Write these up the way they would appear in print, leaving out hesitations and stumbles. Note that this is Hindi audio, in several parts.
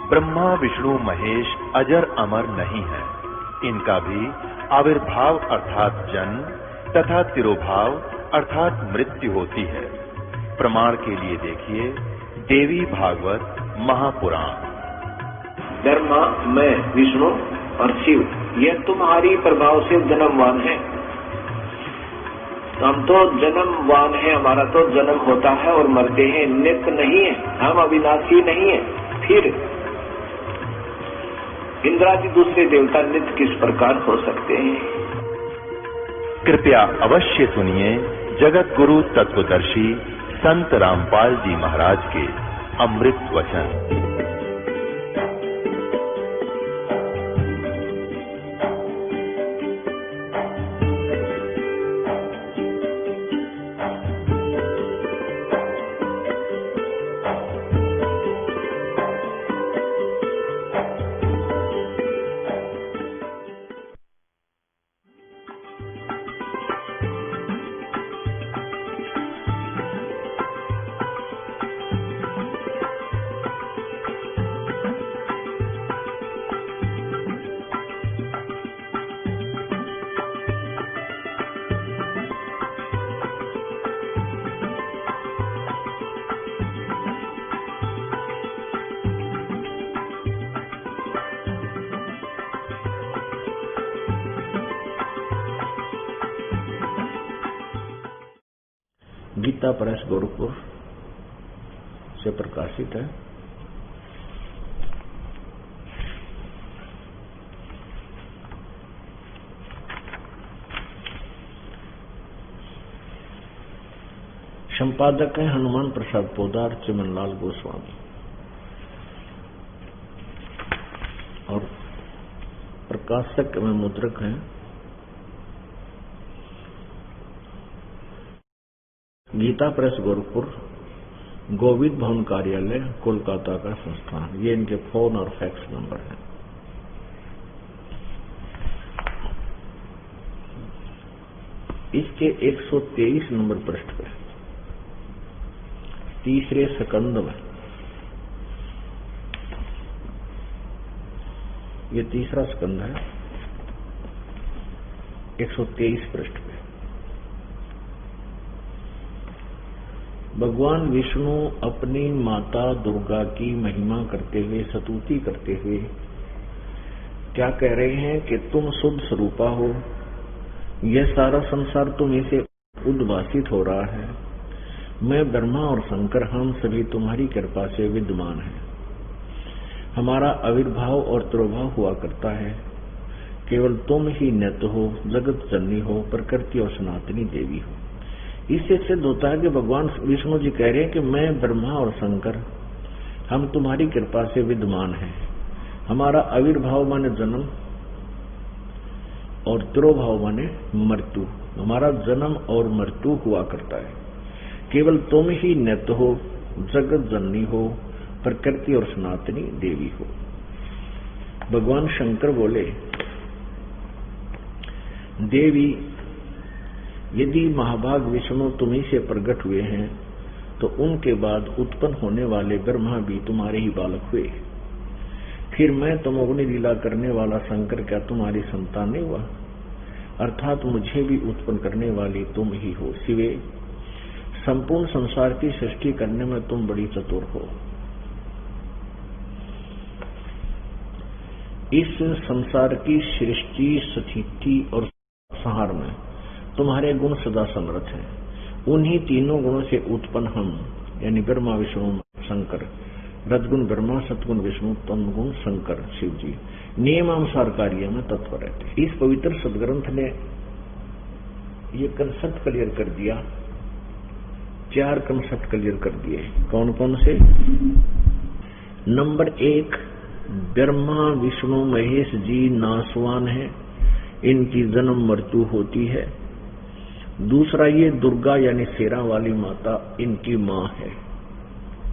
ब्रह्मा विष्णु महेश अजर अमर नहीं है। इनका भी आविर्भाव अर्थात जन्म तथा तिरोभाव अर्थात मृत्यु होती है। प्रमाण के लिए देखिए देवी भागवत महापुराण। ब्रह्मा, मैं, विष्णु और शिव ये तुम्हारी प्रभाव से जन्मवान है। हम तो जन्मवान है, हमारा तो जन्म होता है और मरते हैं, नित्य नहीं है, हम अविनाशी नहीं है। फिर इंद्रादि दूसरे देवता नित्य किस प्रकार हो सकते हैं? कृपया अवश्य सुनिए जगत गुरु तत्वदर्शी संत रामपाल जी महाराज के अमृत वचन। गीता प्रेस गोरखपुर से प्रकाशित है। संपादक हैं हनुमान प्रसाद पोदार, चिमनलाल गोस्वामी और प्रकाशक में मुद्रक हैं गीता प्रेस गोरखपुर, गोविंद भवन कार्यालय, कोलकाता का संस्थान। ये इनके फोन और फैक्स नंबर हैं। इसके 123 नंबर पृष्ठ पे तीसरे स्कंद में, ये तीसरा स्कंद है, 123 पृष्ठ पे भगवान विष्णु अपनी माता दुर्गा की महिमा करते हुए, स्तुति करते हुए क्या कह रहे हैं कि तुम शुद्ध स्वरूपा हो, यह सारा संसार तुम्हीं से उद्भासित हो रहा है। मैं ब्रह्मा और शंकर हम सभी तुम्हारी कृपा से विद्यमान हैं। हमारा आविर्भाव और तिरोभाव हुआ करता है। केवल तुम ही नित्य हो, जगत जननी हो, प्रकृति और सनातनी देवी हो। इससे सिद्ध होता है कि भगवान विष्णु जी कह रहे हैं कि मैं ब्रह्मा और शंकर हम तुम्हारी कृपा से विद्यमान हैं। हमारा आविर्भाव माने जन्म और तिरोभाव माने मृत्यु। हमारा जन्म और मृत्यु हुआ करता है। केवल तुम ही नित्य हो, जगत जननी हो, प्रकृति और सनातनी देवी हो। भगवान शंकर बोले, देवी यदि महाभाग विष्णु तुम्हीं से प्रकट हुए हैं तो उनके बाद उत्पन्न होने वाले ब्रह्मा भी तुम्हारे ही बालक हुए। फिर मैं तमोगुणी लीला करने वाला शंकर क्या तुम्हारी संतान नहीं हुआ? अर्थात मुझे भी उत्पन्न करने वाली तुम ही हो। शिवे, संपूर्ण संसार की सृष्टि करने में तुम बड़ी चतुर हो। इस संसार की सृष्टि, स्थिति और संहार में तुम्हारे गुण सदा समर्थ हैं। उन्हीं तीनों गुणों से उत्पन्न हम यानी ब्रह्मा विष्णु शंकर, रजगुण ब्रह्मा, सतगुण विष्णु, तमगुण शंकर शिव जी नियमानुसार कार्य में तत्पर रहते। इस पवित्र सदग्रंथ ने ये कंसेप्ट क्लियर कर दिया। 4 कंसेप्ट क्लियर कर दिए। कौन कौन से? नंबर 1, ब्रह्मा विष्णु महेश जी नाशवान है, इनकी जन्म मृत्यु होती है। दूसरा, ये दुर्गा यानी शेरा वाली माता इनकी मां है,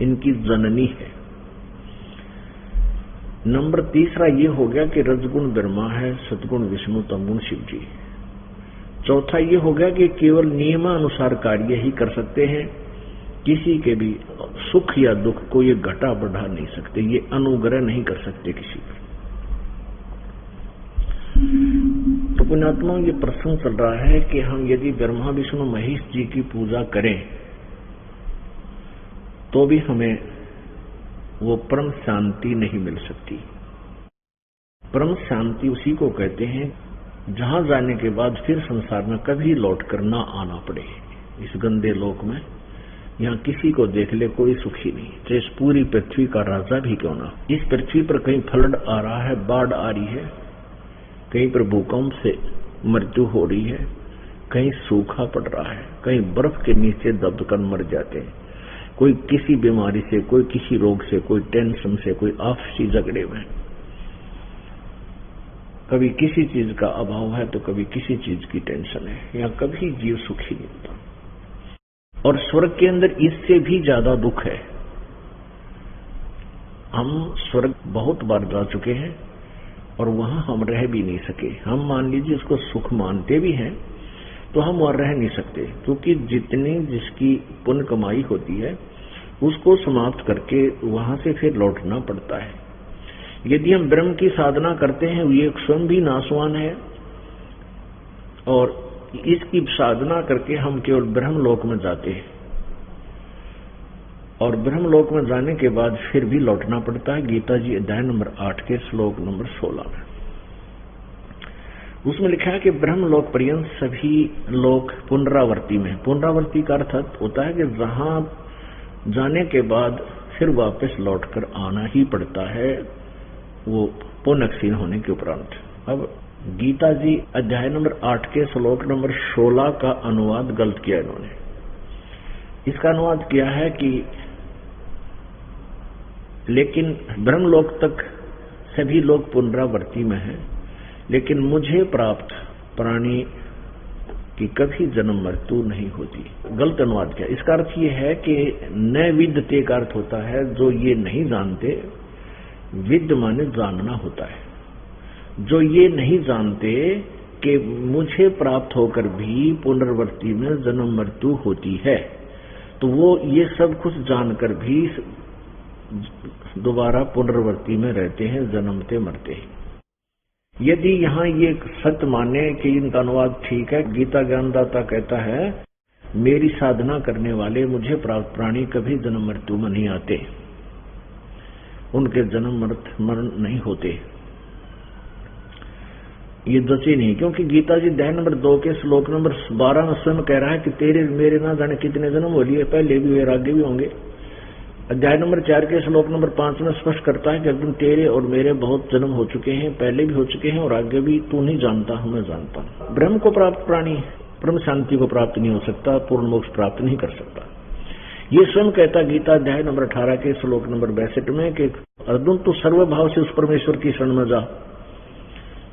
इनकी जननी है। नंबर 3 ये हो गया कि रजगुण ब्रह्मा है, सतगुण विष्णु, तमगुण शिव जी। चौथा ये हो गया कि केवल नियमानुसार कार्य ही कर सकते हैं, किसी के भी सुख या दुख को ये घटा बढ़ा नहीं सकते, ये अनुग्रह नहीं कर सकते किसी पर। तो पुण्यात्मा, ये प्रसंग चल रहा है कि हम यदि ब्रह्मा विष्णु महेश जी की पूजा करें तो भी हमें वो परम शांति नहीं मिल सकती। परम शांति उसी को कहते हैं जहां जाने के बाद फिर संसार में कभी लौट कर ना आना पड़े। इस गंदे लोक में यहाँ किसी को देख ले कोई सुखी नहीं, चाहे इस पूरी पृथ्वी का राजा भी क्यों ना। इस पृथ्वी पर कहीं फ्लड आ रहा है, बाढ़ आ रही है, कहीं पर भूकंप से मृत्यु हो रही है, कहीं सूखा पड़ रहा है, कहीं बर्फ के नीचे दबकर मर जाते हैं, कोई किसी बीमारी से, कोई किसी रोग से, कोई टेंशन से, कोई आपसी झगड़े में, कभी किसी चीज का अभाव है तो कभी किसी चीज की टेंशन है। यहाँ कभी जीव सुखी नहीं होता। और स्वर्ग के अंदर इससे भी ज्यादा दुख है। हम स्वर्ग बहुत बार जा चुके हैं और वहां हम रह भी नहीं सके। हम मान लीजिए उसको सुख मानते भी हैं तो हम वहां रह नहीं सकते, क्योंकि जितनी जिसकी पुण्य कमाई होती है उसको समाप्त करके वहां से फिर लौटना पड़ता है। यदि हम ब्रह्म की साधना करते हैं, ये स्वयं भी नाशवान है और इसकी साधना करके हम केवल ब्रह्म लोक में जाते हैं और ब्रह्म लोक में जाने के बाद फिर भी लौटना पड़ता है। गीता जी अध्याय नंबर 8 के श्लोक नंबर 16 में उसमें लिखा है कि ब्रह्म लोक पर्यंत सभी लोग पुनरावर्ती में। पुनरावर्ती का अर्थ होता है कि जहां जाने के बाद फिर वापस लौटकर आना ही पड़ता है, वो पुण्य क्षीण होने के उपरांत। अब गीता जी अध्याय नंबर 8 के श्लोक नंबर 16 का अनुवाद गलत किया इन्होंने। इसका अनुवाद किया है कि लेकिन ब्रह्मलोक तक सभी लोग पुनरावर्ती में हैं, लेकिन मुझे प्राप्त प्राणी की कभी जन्म मृत्यु नहीं होती। गलत अनुवाद किया। इसका अर्थ ये है कि न विद्यते का अर्थ होता है जो ये नहीं जानते, विद्य माने जानना होता है। जो ये नहीं जानते कि मुझे प्राप्त होकर भी पुनर्वर्ती में जन्म मृत्यु होती है, तो वो ये सब कुछ जानकर भी दोबारा पुनर्वर्ती में रहते हैं, जन्मते मरते हैं। यदि यहाँ ये सत्य माने कि इनका अनुवाद ठीक है, गीता ज्ञानदाता कहता है मेरी साधना करने वाले मुझे प्राप्त प्राणी कभी जन्म मृत्यु में नहीं आते, उनके जन्म मरण नहीं होते, ये जचे नहीं। क्योंकि गीता जी अध्याय नंबर 2 के श्लोक नंबर 12 में स्वयं कह रहा है कि तेरे मेरे ना जाने कितने जन्म हो लिए, पहले भी हुए आगे भी होंगे। अध्याय नंबर 4 के श्लोक नंबर 5 में स्पष्ट करता है कि अर्जुन तेरे और मेरे बहुत जन्म हो चुके हैं, पहले भी हो चुके हैं और आगे भी तू नहीं जानता, हमें जानता। ब्रह्म को प्राप्त प्राणी परम शांति को प्राप्त नहीं हो सकता, पूर्ण मोक्ष प्राप्त नहीं कर सकता। ये स्वयं कहता गीता अध्याय नंबर 18 के श्लोक नंबर 62 में कि अर्जुन तू सर्वभाव से उस परमेश्वर की शरण में जा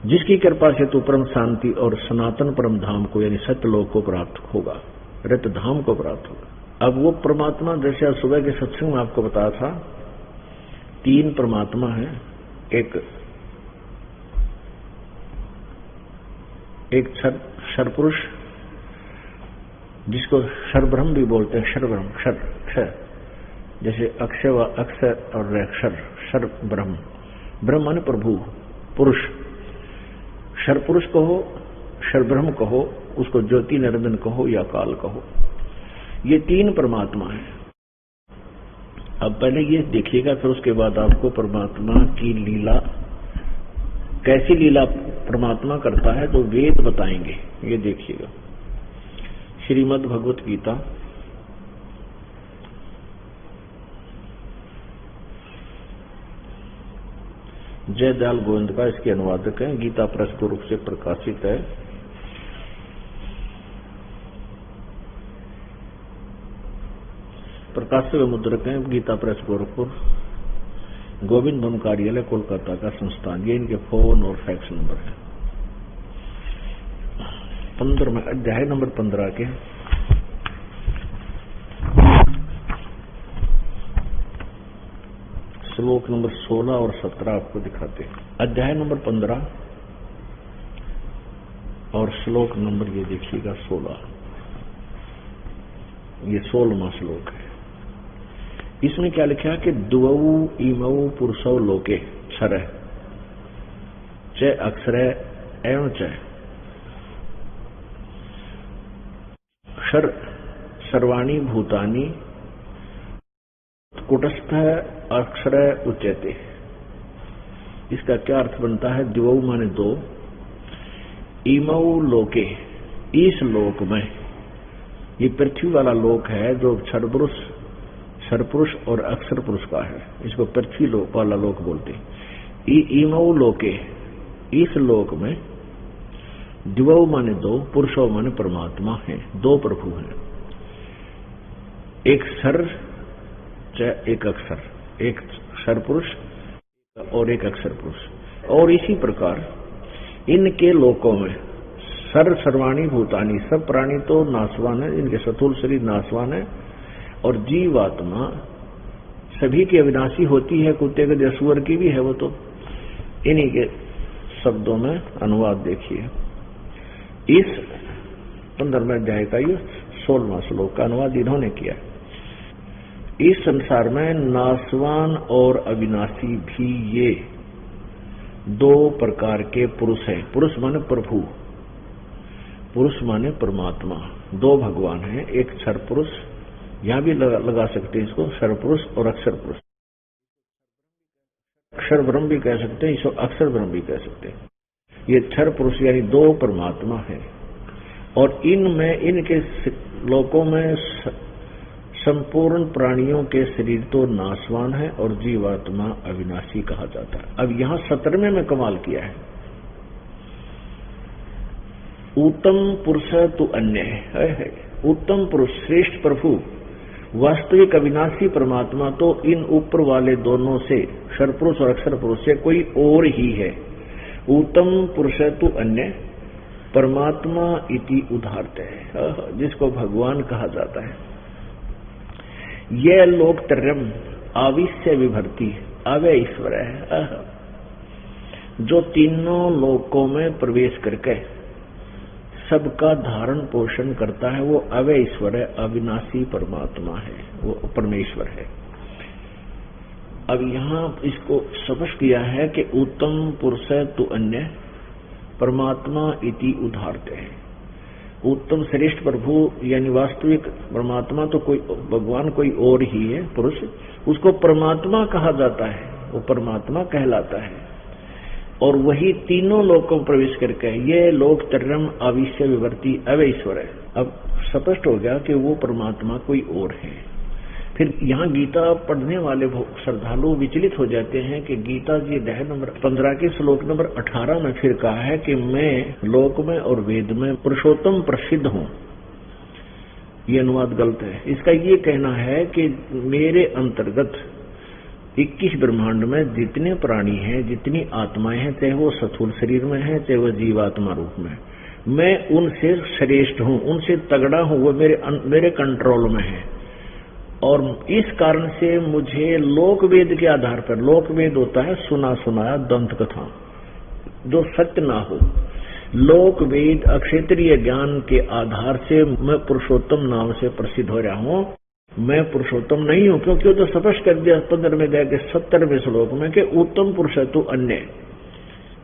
जिसकी कृपा से तू परम शांति और सनातन परम धाम को यानी सत्यलोक को प्राप्त होगा, रत धाम को प्राप्त होगा। अब वो परमात्मा जैसे आज सुबह के सत्संग में आपको बताया था, 3 परमात्मा है। एक क्षर पुरुष जिसको क्षर ब्रह्म भी बोलते हैं, क्षर ब्रह्म, क्षर जैसे अक्षर और अक्षर, क्षर ब्रह्म, ब्रह्म माने प्रभु, पुरुष, क्षर पुरुष कहो, क्षर ब्रह्म कहो, उसको ज्योति निरंजन कहो या काल कहो, ये 3 परमात्मा है। अब पहले ये देखिएगा, फिर उसके बाद आपको परमात्मा की लीला, कैसी लीला परमात्मा करता है तो वेद बताएंगे। ये देखिएगा श्रीमद् भगवत गीता जय दयाल गोविंद का इसके अनुवादक हैं, गीता प्रेस के रूप से प्रकाशित है। प्रकाशक मुद्रक हैं गीता प्रेस गोरखपुर, गोविंद भवन कार्यालय कोलकाता का संस्थान। ये इनके फोन और फैक्स नंबर है। 15 अध्याय नंबर 15 के श्लोक नंबर 16 और 17 आपको दिखाते हैं। अध्याय नंबर 15 और श्लोक नंबर ये देखिएगा 16, ये 16वां श्लोक है। इसमें क्या लिखा कि द्वौ इमौ पुरुषौ लोके क्षर च अक्षर एवं च सर्वाणी भूतानि कुटस्थ अक्षर उच्यते। इसका क्या अर्थ बनता है? द्वौ माने दो, इमौ लोके इस लोक में, ये पृथ्वी वाला लोक है जो क्षर पुरुष, सरपुरुष और अक्षर पुरुष का है, इसको पृथ्वी लोक वाला लोक बोलते हैं। इमौ लोके इस लोक में, द्वौ माने दो, पुरुषों माने परमात्मा है, दो प्रभु हैं, एक सर एक अक्षर, एक सर पुरुष और एक अक्षर पुरुष। और इसी प्रकार इनके लोकों में सर्वाणी भूतानी, सब प्राणी तो नाशवान है, इनके स्थूल शरीर नाशवान है, और जीवात्मा सभी की अविनाशी होती है, कुत्ते के सुअर की भी है वो तो। इन्हीं के शब्दों में अनुवाद देखिए। इस 15वें अध्याय का ये 16वां श्लोक का अनुवाद इन्होंने किया। इस संसार में नाशवान और अविनाशी भी ये दो प्रकार के पुरुष हैं। पुरुष माने प्रभु, पुरुष माने परमात्मा, दो भगवान हैं, एक क्षर पुरुष, यहां भी लगा सकते हैं इसको, क्षर पुरुष और अक्षर पुरुष। अक्षर ब्रह्म भी कह सकते हैं, इसको अक्षर ब्रह्म भी कह सकते हैं। ये क्षर पुरुष यानी दो परमात्मा है, और इनमें, इनके लोकों में संपूर्ण प्राणियों के शरीर तो नाशवान है और जीवात्मा अविनाशी कहा जाता है। अब यहां 17वें में कमाल किया है, उत्तम पुरुष तु अन्य है। उत्तम पुरुष, श्रेष्ठ प्रभु, वास्तविक अविनाशी परमात्मा तो इन ऊपर वाले दोनों से, क्षर पुरुष और अक्षर पुरुष से कोई और ही है। उत्तम पुरुष तु अन्य परमात्मा इति उदाहरते है, जिसको भगवान कहा जाता है। यह लोकत्रयम् आविश्य विभर्ति अव्यय ईश्वर है, जो तीनों लोकों में प्रवेश करके सबका धारण पोषण करता है, वो अव्यय ईश्वर है, अविनाशी परमात्मा है, वो परमेश्वर है। अब यहां इसको स्पष्ट किया है कि उत्तम पुरुष तु अन्य परमात्मा इति उदाहरते हैं। उत्तम श्रेष्ठ प्रभु यानी वास्तविक परमात्मा तो कोई भगवान कोई और ही है, पुरुष, उसको परमात्मा कहा जाता है, वो परमात्मा कहलाता है, और वही तीनों लोकों में प्रवेश करके ये लोकत्रयम् आविश्य विभर्ति अव्यय ईश्वर है। अब स्पष्ट हो गया कि वो परमात्मा कोई और है। फिर यहाँ गीता पढ़ने वाले श्रद्धालु विचलित हो जाते हैं कि गीता जी अध्याय नंबर 15 के श्लोक नंबर 18 में फिर कहा है कि मैं लोक में और वेद में पुरुषोत्तम प्रसिद्ध हूँ। ये अनुवाद गलत है। इसका ये कहना है कि मेरे अंतर्गत 21 ब्रह्मांड में जितने प्राणी हैं, जितनी आत्माएं हैं, चाहे वो स्थूल शरीर में है, चाहे वो जीवात्मा रूप में, मैं उनसे श्रेष्ठ हूँ, उनसे तगड़ा हूँ, वो मेरे कंट्रोल में है। और इस कारण से मुझे लोक वेद के आधार पर, लोक वेद होता है सुना सुनाया दंत कथा, जो सत्य ना हो, लोक वेद अक्षेत्रीय ज्ञान के आधार से मैं पुरुषोत्तम नाम से प्रसिद्ध हो रहा हूँ। मैं पुरुषोत्तम नहीं हूँ, क्योंकि वो तो स्पष्ट कर दिया 15वें अध्याय के 70वें श्लोक में कि उत्तम पुरुष है तो अन्य,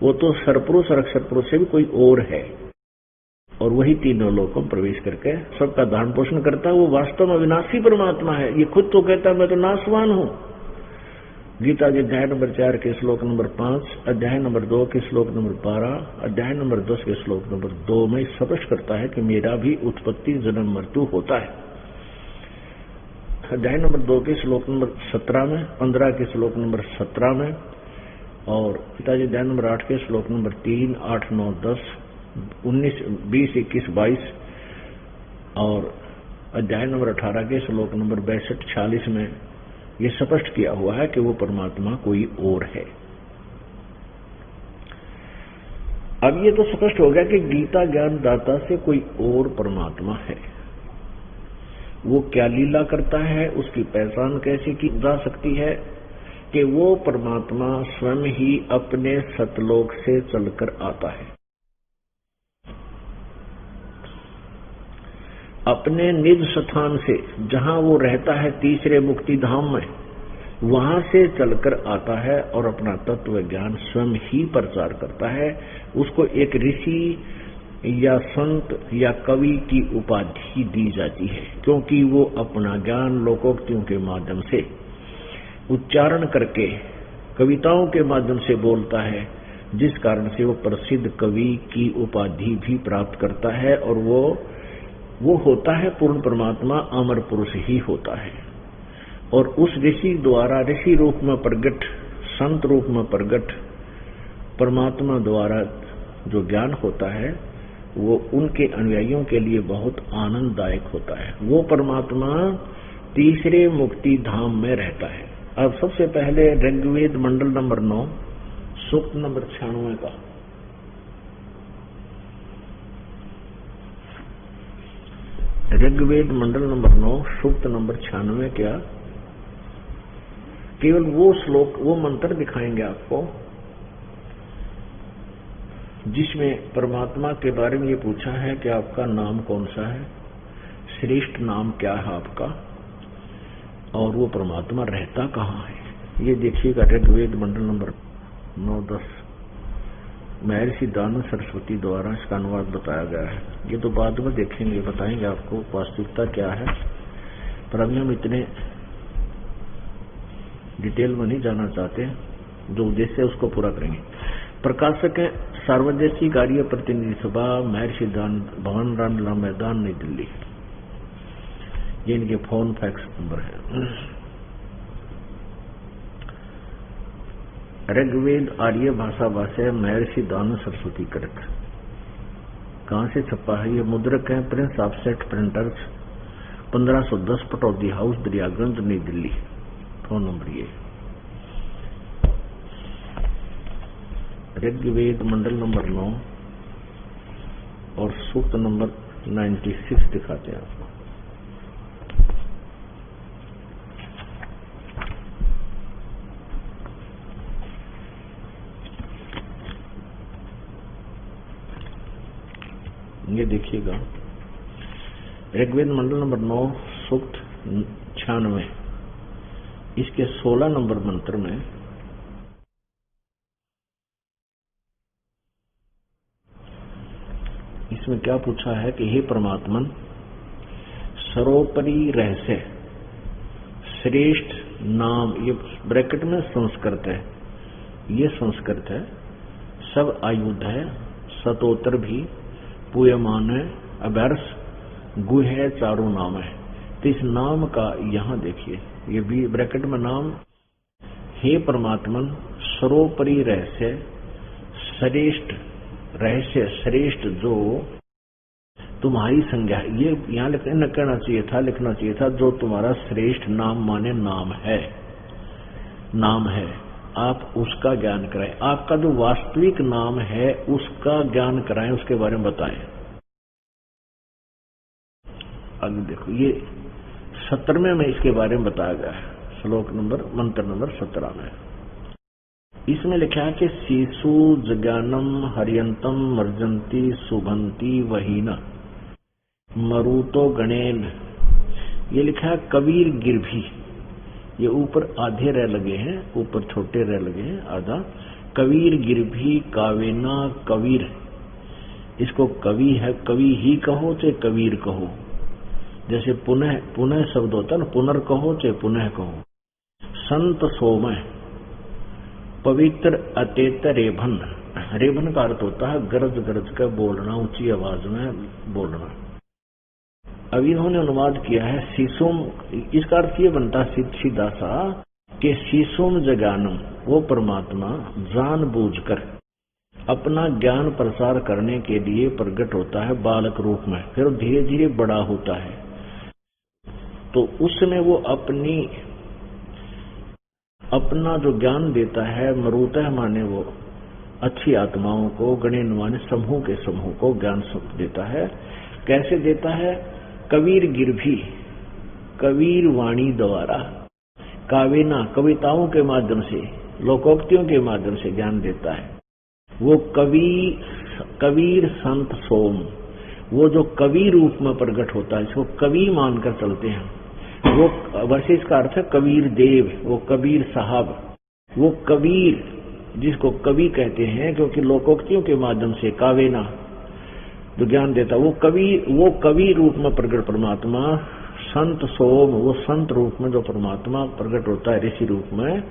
वो तो सरपुरुष और अक्षर पुरुष से भी कोई और है, और वही तीनों लोकों में प्रवेश करके सबका धारण पोषण करता है। वो वास्तव में अविनाशी परमात्मा है। ये खुद तो कहता है मैं तो नाशवान हूँ। गीता जी अध्याय नंबर 4 के श्लोक नंबर 5, अध्याय नंबर 2 के श्लोक नंबर 12, अध्याय नंबर 10 के श्लोक नंबर 2 में स्पष्ट करता है कि मेरा भी उत्पत्ति जन्म मृत्यु होता है। अध्याय नंबर 2 के श्लोक नंबर 17 में, 15 के श्लोक नंबर 17 में, और पिताजी अध्याय नंबर 8 के श्लोक नंबर 3, 8, 9, 10, 19, 20, 21, 22, और अध्याय नंबर 18 के श्लोक नंबर 62, 46 में ये स्पष्ट किया हुआ है कि वो परमात्मा कोई और है। अब ये तो स्पष्ट हो गया कि गीता ज्ञान दाता से कोई और परमात्मा है। वो क्या लीला करता है, उसकी पहचान कैसे की जा सकती है कि वो परमात्मा स्वयं ही अपने सतलोक से चलकर आता है। अपने निज स्थान से जहां वो रहता है तीसरे मुक्ति धाम में, वहां से चलकर आता है और अपना तत्व ज्ञान स्वयं ही प्रचार करता है। उसको एक ऋषि या संत या कवि की उपाधि दी जाती है, क्योंकि वो अपना ज्ञान लोकोक्तियों के माध्यम से उच्चारण करके कविताओं के माध्यम से बोलता है, जिस कारण से वो प्रसिद्ध कवि की उपाधि भी प्राप्त करता है। और वो होता है पूर्ण परमात्मा, अमर पुरुष ही होता है। और उस ऋषि द्वारा, ऋषि रूप में प्रगट, संत रूप में प्रगट परमात्मा द्वारा जो ज्ञान होता है, वो उनके अनुयायियों के लिए बहुत आनंददायक होता है। वो परमात्मा तीसरे मुक्ति धाम में रहता है। अब सबसे पहले ऋग्वेद मंडल नंबर 9 सूक्त नंबर 96 का ऋग्वेद मंडल नंबर 9 सूक्त नंबर 96 क्या केवल वो श्लोक, वो मंत्र दिखाएंगे आपको जिसमें परमात्मा के बारे में ये पूछा है कि आपका नाम कौन सा है, श्रेष्ठ नाम क्या है आपका, और वो परमात्मा रहता कहाँ है। ये देखिएगा ऋग्वेद मंडल नंबर 9-10 महर्षि दानव सरस्वती द्वारा इसका अनुवाद बताया गया है। ये तो बाद में देखेंगे, बताएंगे आपको वास्तविकता क्या है, पर अभी हम इतने डिटेल में नहीं जाना चाहते, जो उद्देश्य है उसको पूरा करेंगे। प्रकाशक है सार्वजनिक कार्य प्रतिनिधि सभा, महर्षि दान भवन, रामलीला मैदान, नई दिल्ली। ये इनके फोन फैक्स नंबर है। ऋग्वेद आर्य भाषा भाष्य महर्षि दानव सरस्वती कृत। कहां से छपा है? ये मुद्रक है Prince offset printers, 1510 Pataudi house, Daryaganj, नई दिल्ली। फोन नंबर ये। ऋग्वेद मंडल नंबर 9 और सूक्त नंबर 96 दिखाते हैं आपको। ये देखिएगा ऋग्वेद मंडल नंबर 9 सूक्त 96 इसके 16 नंबर मंत्र में इसमें क्या पूछा है कि हे परमात्मन, सर्वोपरि रहस्य श्रेष्ठ नाम, ये ब्रैकेट में संस्कृत है, ये संस्कृत है, सब आयुध है, सतोत्तर भी, पूयमान है, अभ्यर्स, गुह है, चारों नाम है। तो इस नाम का यहां देखिए, ये भी ब्रैकेट में नाम, हे परमात्मन सर्वोपरि रहस्य श्रेष्ठ, रहस्य श्रेष्ठ जो तुम्हारी संज्ञा है, ये यहां न कहना चाहिए था, लिखना चाहिए था जो तुम्हारा श्रेष्ठ नाम माने नाम है, नाम है, आप उसका ज्ञान कराएं। आपका जो वास्तविक नाम है उसका ज्ञान कराएं, उसके बारे में बताएं। आगे देखो, ये 17वें में इसके बारे में बताया गया है, श्लोक नंबर, मंत्र नंबर 17 में। इसमें लिखा है कि शिशु जज्ञानम हरियंतम मर्जंती शुभंती वहीना मरुतो गणेन। ये लिखा है कबीर गिरभी, ये ऊपर आधे रह लगे हैं, ऊपर छोटे रह लगे हैं आधा। कबीर गिरभी कावेना कबीर, इसको कवि है, कवि ही कहो चाहे कबीर कहो, जैसे पुनः पुनः शब्द होता है ना, पुनर्कहो चाहे पुनः कहो। संत सोमय पवित्र अतेत रेभन, रेभन का अर्थ होता है गरज गरज कर बोलना, ऊंची आवाज में बोलना। अब इन्होंने अनुवाद किया है शिशुम, इसका अर्थ ये बनता है सीधा सा कि शिशुम जज्ञानम, वो परमात्मा जानबूझकर अपना ज्ञान प्रसार करने के लिए प्रकट होता है बालक रूप में, फिर धीरे धीरे बड़ा होता है। तो उसमें वो अपना जो ज्ञान देता है, मरुतः माने वो अच्छी आत्माओं को, गणेन माने समूह के समूह को ज्ञान देता है। कैसे देता है? कबीर गिरभी, कबीर वाणी द्वारा, कावेना कविताओं के माध्यम से, लोकोक्तियों के माध्यम से ज्ञान देता है। वो कबीर संत सोम, वो जो कवि रूप में प्रकट होता है, इसको कवि मानकर चलते हैं। वो वैसे इसका अर्थ है कबीर देव, वो कबीर साहब, वो कबीर जिसको कवि कहते हैं, क्योंकि लोकोक्तियों के माध्यम से कावेना जो ज्ञान देता, वो कवि रूप में प्रकट परमात्मा, संत सोम, वो संत रूप में जो परमात्मा प्रकट होता है ऋषि रूप में,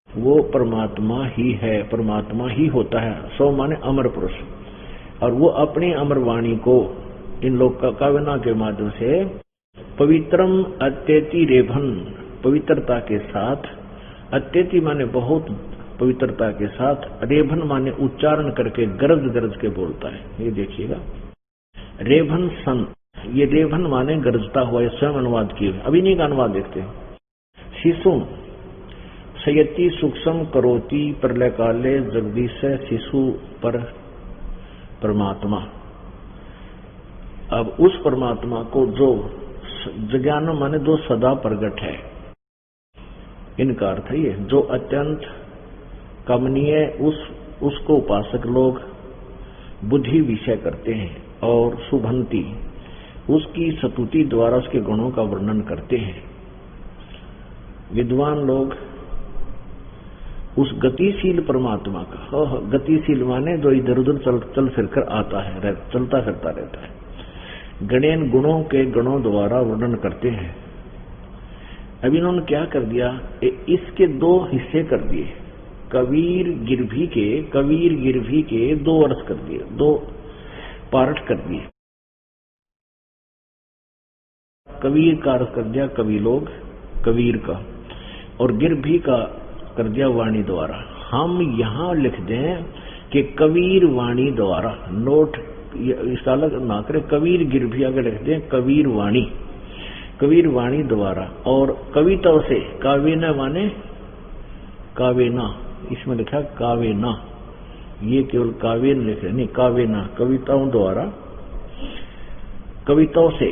वो परमात्मा ही है, परमात्मा ही होता है। सोम माने अमर पुरुष, और वो अपनी अमर वाणी को इन लोक कावेना के माध्यम से पवित्रम अत्यति रेभन, पवित्रता के साथ, अत्यति माने बहुत पवित्रता के साथ, रेभन माने उच्चारण करके गरज गरज के बोलता है। ये देखिएगा, रेभन सन, ये रेभन माने गरजता हुआ, स्वयं अनुवाद किए। अभी इन्हीं का अनुवाद देखते हैं। शिशु सयति सूक्ष्म करोति प्रलय काले जगदीश शिशु पर परमात्मा। अब उस परमात्मा को जो ज्ञान माने जो सदा प्रगट है, इनका अर्थ ये जो अत्यंत कमनीय, उसको उपासक लोग बुद्धि विषय करते हैं और शुभंती उसकी स्तुति द्वारा उसके गुणों का वर्णन करते हैं। विद्वान लोग उस गतिशील परमात्मा का, गतिशील माने जो इधर उधर चल फिरकर आता है, चलता फिरता रहता है, गणेन गुणों के गुणों द्वारा वर्णन करते हैं। अब इन्होंने क्या कर दिया, इसके दो हिस्से कर दिए, कबीर गिरभी के दो अर्थ कर दिए, दो पार्ट कर दिए। कबीर का अर्थ कर दिया कवि लोग, कबीर का, और गिरभी का कर दिया वाणी द्वारा। हम यहां लिख दें कि कबीर वाणी द्वारा, नोट इसका अलग ना करें, कबीर गिरभी आगे लिख दें कबीर वाणी द्वारा। और कविता से, कावेना माने कावेना, इसमें लिखा कावेना, ये केवल कावेन लिखे नहीं, कावेना कविताओं द्वारा, कविताओं से,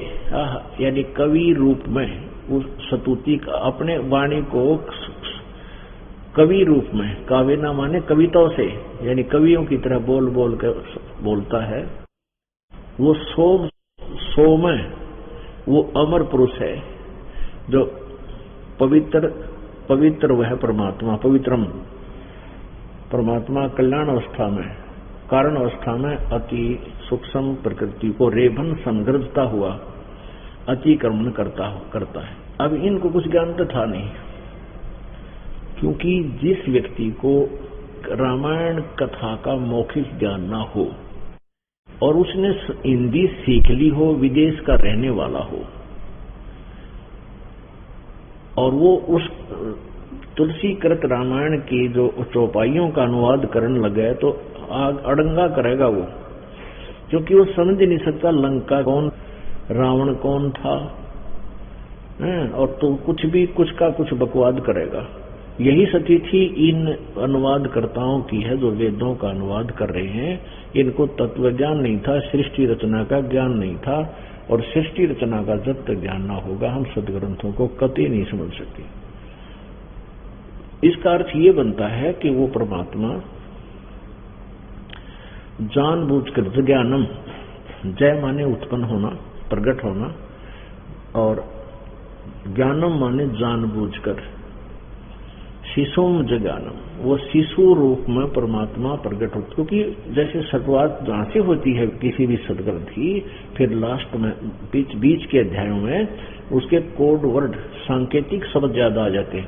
यानी कवि रूप में उस स्तुति का, अपने वाणी को कवि रूप में, कावेना माने कविताओं से, यानी कवियों की तरह बोल बोल कर बोलता है। वो सोम वो अमर पुरुष है, जो पवित्र वह परमात्मा, पवित्रम परमात्मा कल्याण अवस्था में, कारण अवस्था में अति सूक्ष्म प्रकृति को रेभन संगर्जता हुआ अतिक्रमण करता है। अब इनको कुछ ज्ञान तो था नहीं, क्योंकि जिस व्यक्ति को रामायण कथा का मौखिक ज्ञान ना हो और उसने हिंदी सीख ली हो, विदेश का रहने वाला हो, और वो उस तुलसीकृत रामायण की जो चौपाइयों का अनुवाद करने लगे, तो अड़ंगा करेगा वो, क्योंकि वो समझ नहीं सकता लंका कौन, रावण कौन था, और तो कुछ का कुछ बकवाद करेगा। यही स्थिति इन अनुवादकर्ताओं की है जो वेदों का अनुवाद कर रहे हैं। इनको तत्व ज्ञान नहीं था, सृष्टि रचना का ज्ञान नहीं था, और सृष्टि रचना का जब तक ज्ञान ना होगा हम सदग्रंथों को कतई नहीं समझ सकते। इसका अर्थ ये बनता है कि वो परमात्मा जानबूझकर, ज्ञानम, जय माने उत्पन्न होना, प्रकट होना, और ज्ञानम माने जानबूझकर, शिशुम जज्ञानम, वो शिशु रूप में परमात्मा प्रकट होता, क्योंकि जैसे शुरुआत जहां से होती है किसी भी सदग्रंथ की, फिर लास्ट में बीच के अध्यायों में उसके कोड वर्ड, सांकेतिक शब्द ज्यादा आ जाते हैं,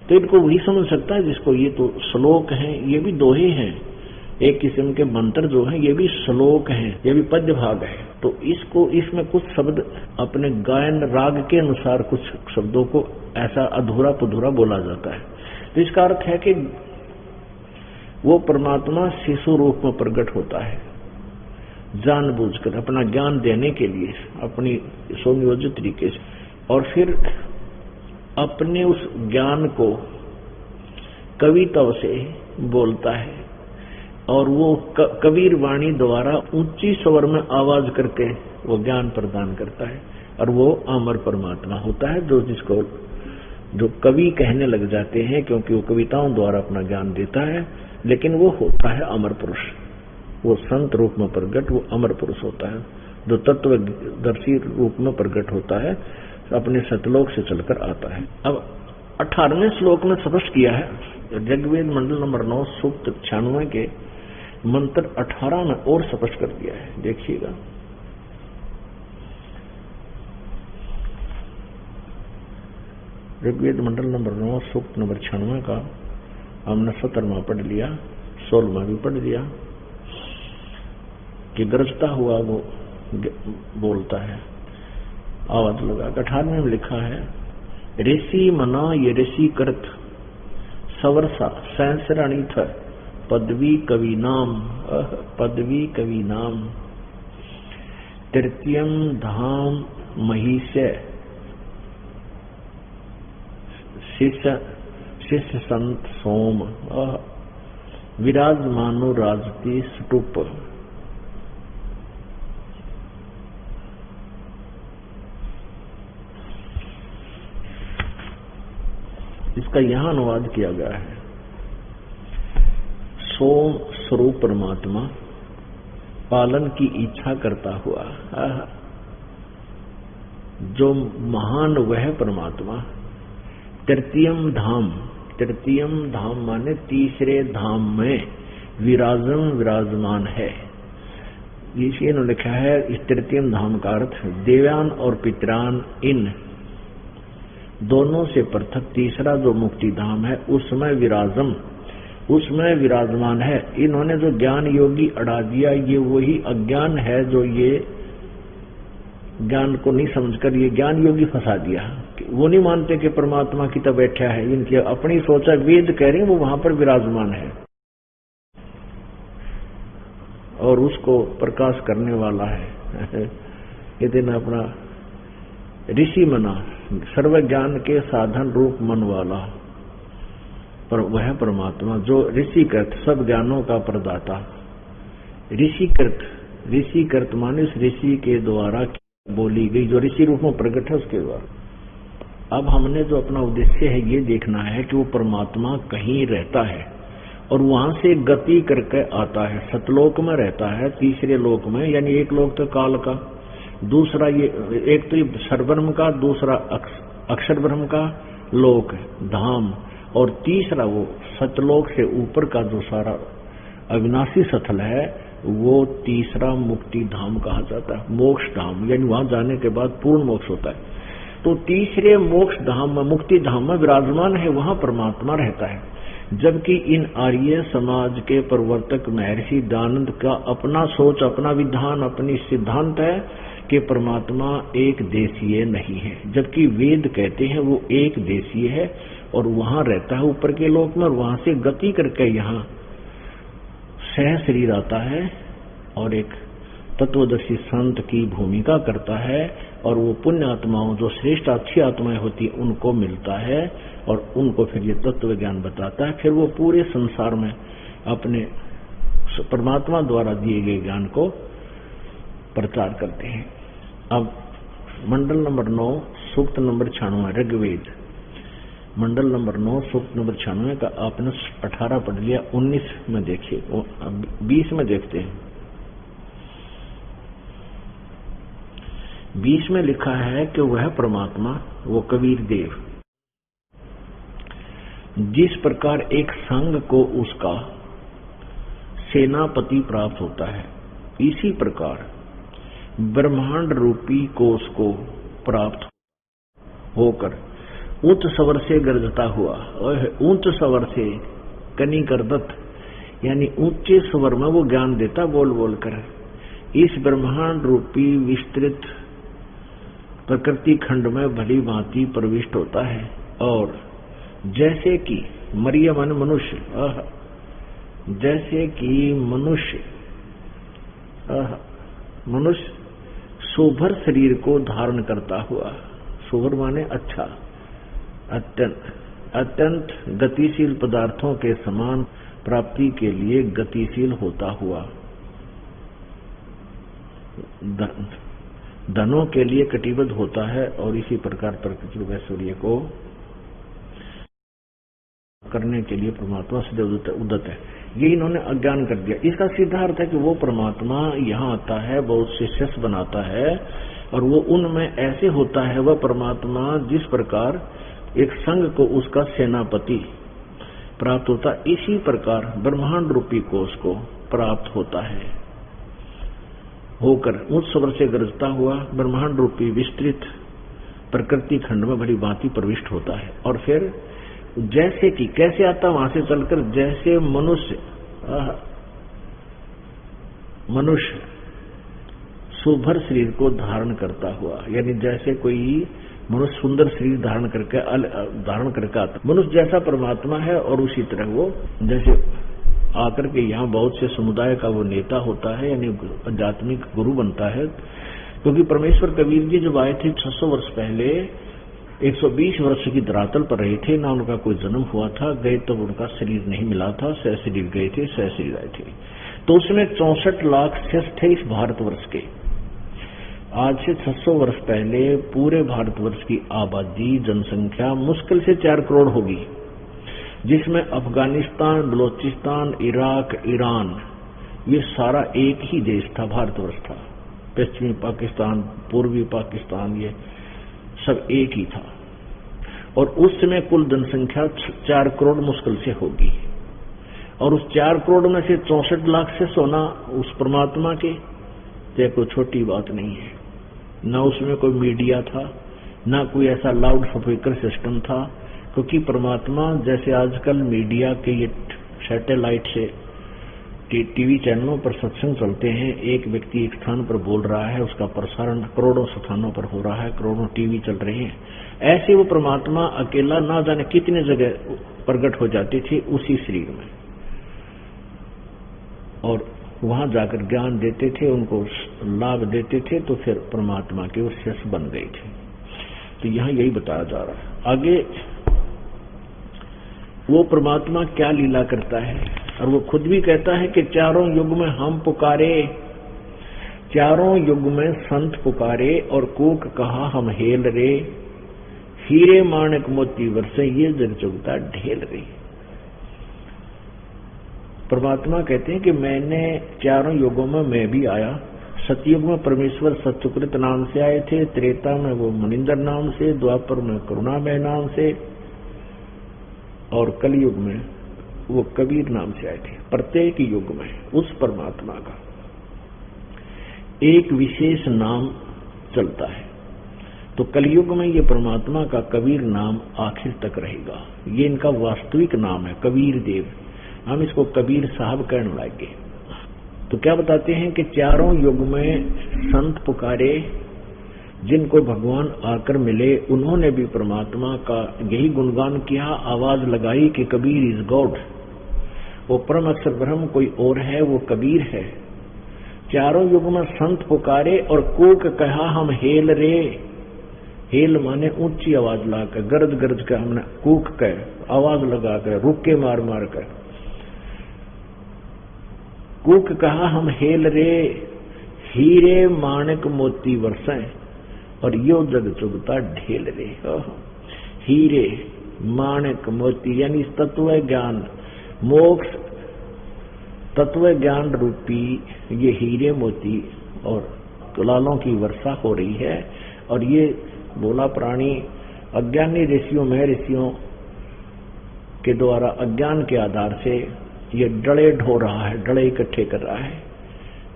तो इनको वही समझ सकता है जिसको, ये तो श्लोक हैं, ये भी दोहे हैं, एक किस्म के मंत्र जो हैं, ये भी श्लोक हैं, ये भी पद्य भाग है। तो इसको, इसमें कुछ शब्द अपने गायन राग के अनुसार कुछ शब्दों को ऐसा अधूरा पुधूरा बोला जाता है। तो इसका अर्थ है कि वो परमात्मा शिशु रूप में प्रकट होता है, जानबूझकर अपना ज्ञान देने के लिए, अपनी सुनियोजित तरीके से, और फिर अपने उस ज्ञान को कविता से बोलता है, और वो कबीर वाणी द्वारा ऊंची स्वर में आवाज करके वो ज्ञान प्रदान करता है, और वो अमर परमात्मा होता है, जो कवि कहने लग जाते हैं, क्योंकि वो कविताओं द्वारा अपना ज्ञान देता है, लेकिन वो होता है अमर पुरुष, वो संत रूप में प्रकट, वो अमर पुरुष होता है, जो तत्वदर्शी रूप में प्रकट होता है, अपने सतलोक से चलकर आता है। अब 18वें श्लोक में स्पष्ट किया है, ऋग्वेद मंडल नंबर 9 सूक्त 96 के मंत्र 18 में और स्पष्ट कर दिया है। देखिएगा, ऋग्वेद मंडल नंबर 9 सूक्त नंबर 96 का हमने 17वां पढ़ लिया, 16वां भी पढ़ लिया कि गरजता हुआ वो बोलता है, आवाज लगा। 18वें में लिखा है, ऋषि मना ये ऋषि करत सवरसा सैंसराणी थ पदवी कवि नाम तृतीयम धाम महिष्य शिष्य संत सोम विराजमानो राजती स्तूप। इसका यहां अनुवाद किया गया है, सोम स्वरूप परमात्मा पालन की इच्छा करता हुआ, जो महान वह परमात्मा तृतीयम धाम माने तीसरे धाम में विराजमान है। इन्होंने लिखा है, इस तृतीयम धाम का अर्थ देवान और पितरान इन दोनों से पृथक तीसरा जो मुक्ति धाम है उसमें विराजमान है। इन्होंने जो ज्ञान योगी अड़ा दिया, ये वही अज्ञान है जो ये ज्ञान को नहीं समझकर ये ज्ञान योगी फंसा दिया। वो नहीं मानते कि परमात्मा की तब बैठा है, इनकी अपनी सोचा वेद कह रहे हैं वो वहां पर विराजमान है और उसको प्रकाश करने वाला है। ये दिन अपना ऋषि मना, सर्व ज्ञान के साधन रूप मन वाला, पर वह परमात्मा जो ऋषिकृत सब ज्ञानों का प्रदाता। ऋषिकृत माने उस ऋषि के द्वारा बोली गई, जो ऋषि रूप में प्रकट है उसके द्वारा। अब हमने जो अपना उद्देश्य है ये देखना है कि वो परमात्मा कहीं रहता है और वहां से गति करके आता है, सतलोक में रहता है, तीसरे लोक में, यानी एक लोक तो काल का, दूसरा ये एक तो सर्वब्रह्म का, दूसरा अक्षर ब्रह्म का लोक धाम, और तीसरा वो सतलोक से ऊपर का जो सारा अविनाशी सतल है वो तीसरा मुक्ति धाम कहा जाता है, मोक्ष धाम, यानी वहां जाने के बाद पूर्ण मोक्ष होता है। तो तीसरे मोक्ष धाम में, मुक्ति धाम में विराजमान है, वहां परमात्मा रहता है। जबकि इन आर्य समाज के प्रवर्तक महर्षि दयानंद का अपना सोच, अपना विधान, अपनी सिद्धांत है कि परमात्मा एक देशीय नहीं है, जबकि वेद कहते हैं वो एक देशीय है और वहां रहता है ऊपर के लोक में, और वहां से गति करके यहाँ सह शरीर आता है और एक तत्वदर्शी संत की भूमिका करता है, और वो पुण्य आत्माओं जो श्रेष्ठ अच्छी आत्माएं होती उनको मिलता है और उनको फिर ये तत्व ज्ञान बताता है। फिर वो पूरे संसार में अपने परमात्मा द्वारा दिए गए ज्ञान को प्रचार करते हैं। अब मंडल नंबर 9 सूक्त नंबर 96 ऋग्वेद मंडल नंबर 9 सूक्त नंबर 96 का आपने 18 पढ़ लिया, 19 में देखिए, 20 में देखते हैं। 20 में लिखा है कि वह परमात्मा, वो कबीर देव, जिस प्रकार एक संघ को उसका सेनापति प्राप्त होता है, इसी प्रकार ब्रह्मांड रूपी कोष को प्राप्त होकर ऊंच स्वर से गरजता हुआ, ऊंच स्वर से कनिकरदत्त, यानी ऊंचे स्वर में वो ज्ञान देता बोल बोल कर, इस ब्रह्मांड रूपी विस्तृत प्रकृति खंड में भली भांति प्रविष्ट होता है। और जैसे कि मरियम मनुष्य, जैसे कि मनुष्य शोभर शरीर को धारण करता हुआ, शोभर माने अच्छा, अत्यंत गतिशील पदार्थों के समान प्राप्ति के लिए गतिशील होता हुआ, धनों के लिए कटिबद्ध होता है, और इसी प्रकार प्रकृति व सूर्य को करने के लिए परमात्मा सदैव उद्यत है। ये इन्होंने अज्ञान कर दिया। इसका सीधा अर्थ है कि वो परमात्मा यहाँ आता है, बहुत से शिष्य बनाता है और वो उनमें ऐसे होता है वह परमात्मा जिस प्रकार एक संघ को उसका सेनापति प्राप्त होता, इसी प्रकार ब्रह्मांड रूपी कोष को प्राप्त होता है, होकर उस स्वर से गरजता हुआ ब्रह्मांड रूपी विस्तृत प्रकृति खंड में बड़ी भांति प्रविष्ट होता है। और फिर जैसे कि कैसे आता वहां से चलकर, जैसे मनुष्य सुभर शरीर को धारण करता हुआ, यानी जैसे कोई मनुष्य सुंदर शरीर धारण करके आता, मनुष्य जैसा परमात्मा है और उसी तरह वो जैसे आकर के यहाँ बहुत से समुदाय का वो नेता होता है, यानी आध्यात्मिक गुरु बनता है। क्योंकि परमेश्वर कबीर जी जब आए थे 600 वर्ष पहले, 120 वर्ष की धरातल पर रहे थे, ना उनका कोई जन्म हुआ था, गए तब उनका शरीर नहीं मिला था, सह शरीर गए थे, सह शरीर आए थे। तो उसमें 64 लाख शिष्य थे इस भारतवर्ष के। आज से 600 वर्ष पहले पूरे भारतवर्ष की आबादी जनसंख्या मुश्किल से 4 करोड़ होगी, जिसमें अफगानिस्तान, बलोचिस्तान, इराक, ईरान, ये सारा एक ही देश था, भारतवर्ष था। पश्चिमी पाकिस्तान, पूर्वी पाकिस्तान, ये सब एक ही था। और उस समय कुल जनसंख्या 4 करोड़ मुश्किल से होगी, और उस 4 करोड़ में से 64 लाख से सोना उस परमात्मा के, तो कोई छोटी बात नहीं है। न उसमें कोई मीडिया था, न कोई ऐसा लाउड स्पीकर सिस्टम था, क्योंकि परमात्मा जैसे आजकल मीडिया के ये सैटेलाइट से टीवी चैनलों पर सत्संग चलते हैं, एक व्यक्ति एक स्थान पर बोल रहा है, उसका प्रसारण करोड़ों स्थानों पर हो रहा है, करोड़ों टीवी चल रहे हैं, ऐसे वो परमात्मा अकेला ना जाने कितने जगह प्रकट हो जाते थे उसी शरीर में, और वहां जाकर ज्ञान देते थे, उनको लाभ देते थे, तो फिर परमात्मा के वो शिष्य बन गए थे। तो यहाँ यही बताया जा रहा है। आगे वो परमात्मा क्या लीला करता है, और वो खुद भी कहता है कि चारों युग में हम पुकारे, चारों युग में संत पुकारे, और कूक कहा हम हेल रे, हीरे माणक मोती वर्षे ये जग चुगता ढेल रे। परमात्मा कहते हैं कि मैंने चारों युगों में मैं भी आया। सतयुग में परमेश्वर सत्यकृत नाम से आए थे, त्रेता में वो मनिंदर नाम से, द्वापर में करुणामय नाम से, और कलयुग में वो कबीर नाम से आए थे। प्रत्येक युग में उस परमात्मा का एक विशेष नाम चलता है। तो कलयुग में ये परमात्मा का कबीर नाम आखिर तक रहेगा। ये इनका वास्तविक नाम है, कबीर देव। हम इसको कबीर साहब कहने लगे। तो क्या बताते हैं कि चारों युग में संत पुकारे, जिनको भगवान आकर मिले, उन्होंने भी परमात्मा का यही गुणगान किया, आवाज लगाई कि कबीर इज गॉड, वो परम अक्षर ब्रह्म कोई और है, वो कबीर है। चारों युग में संत पुकारे और कूक कहा हम हेल रे। हेल माने ऊंची आवाज लाकर, गरज गरज कर, हमने कूक कर आवाज लगाकर, रुके मार मार कर कूक कहा हम हेल रे, हीरे माणक मोती वर्षें, और यो जग चुगता ढेल रे। हीरे माणक मोती यानी तत्व ज्ञान, मोक्ष तत्व ज्ञान रूपी ये हीरे मोती और कुलालों की वर्षा हो रही है। और ये बोला प्राणी अज्ञानी ऋषियों में ऋषियों के द्वारा अज्ञान के आधार से ये डले ढो रहा है, डले इकट्ठे कर रहा है,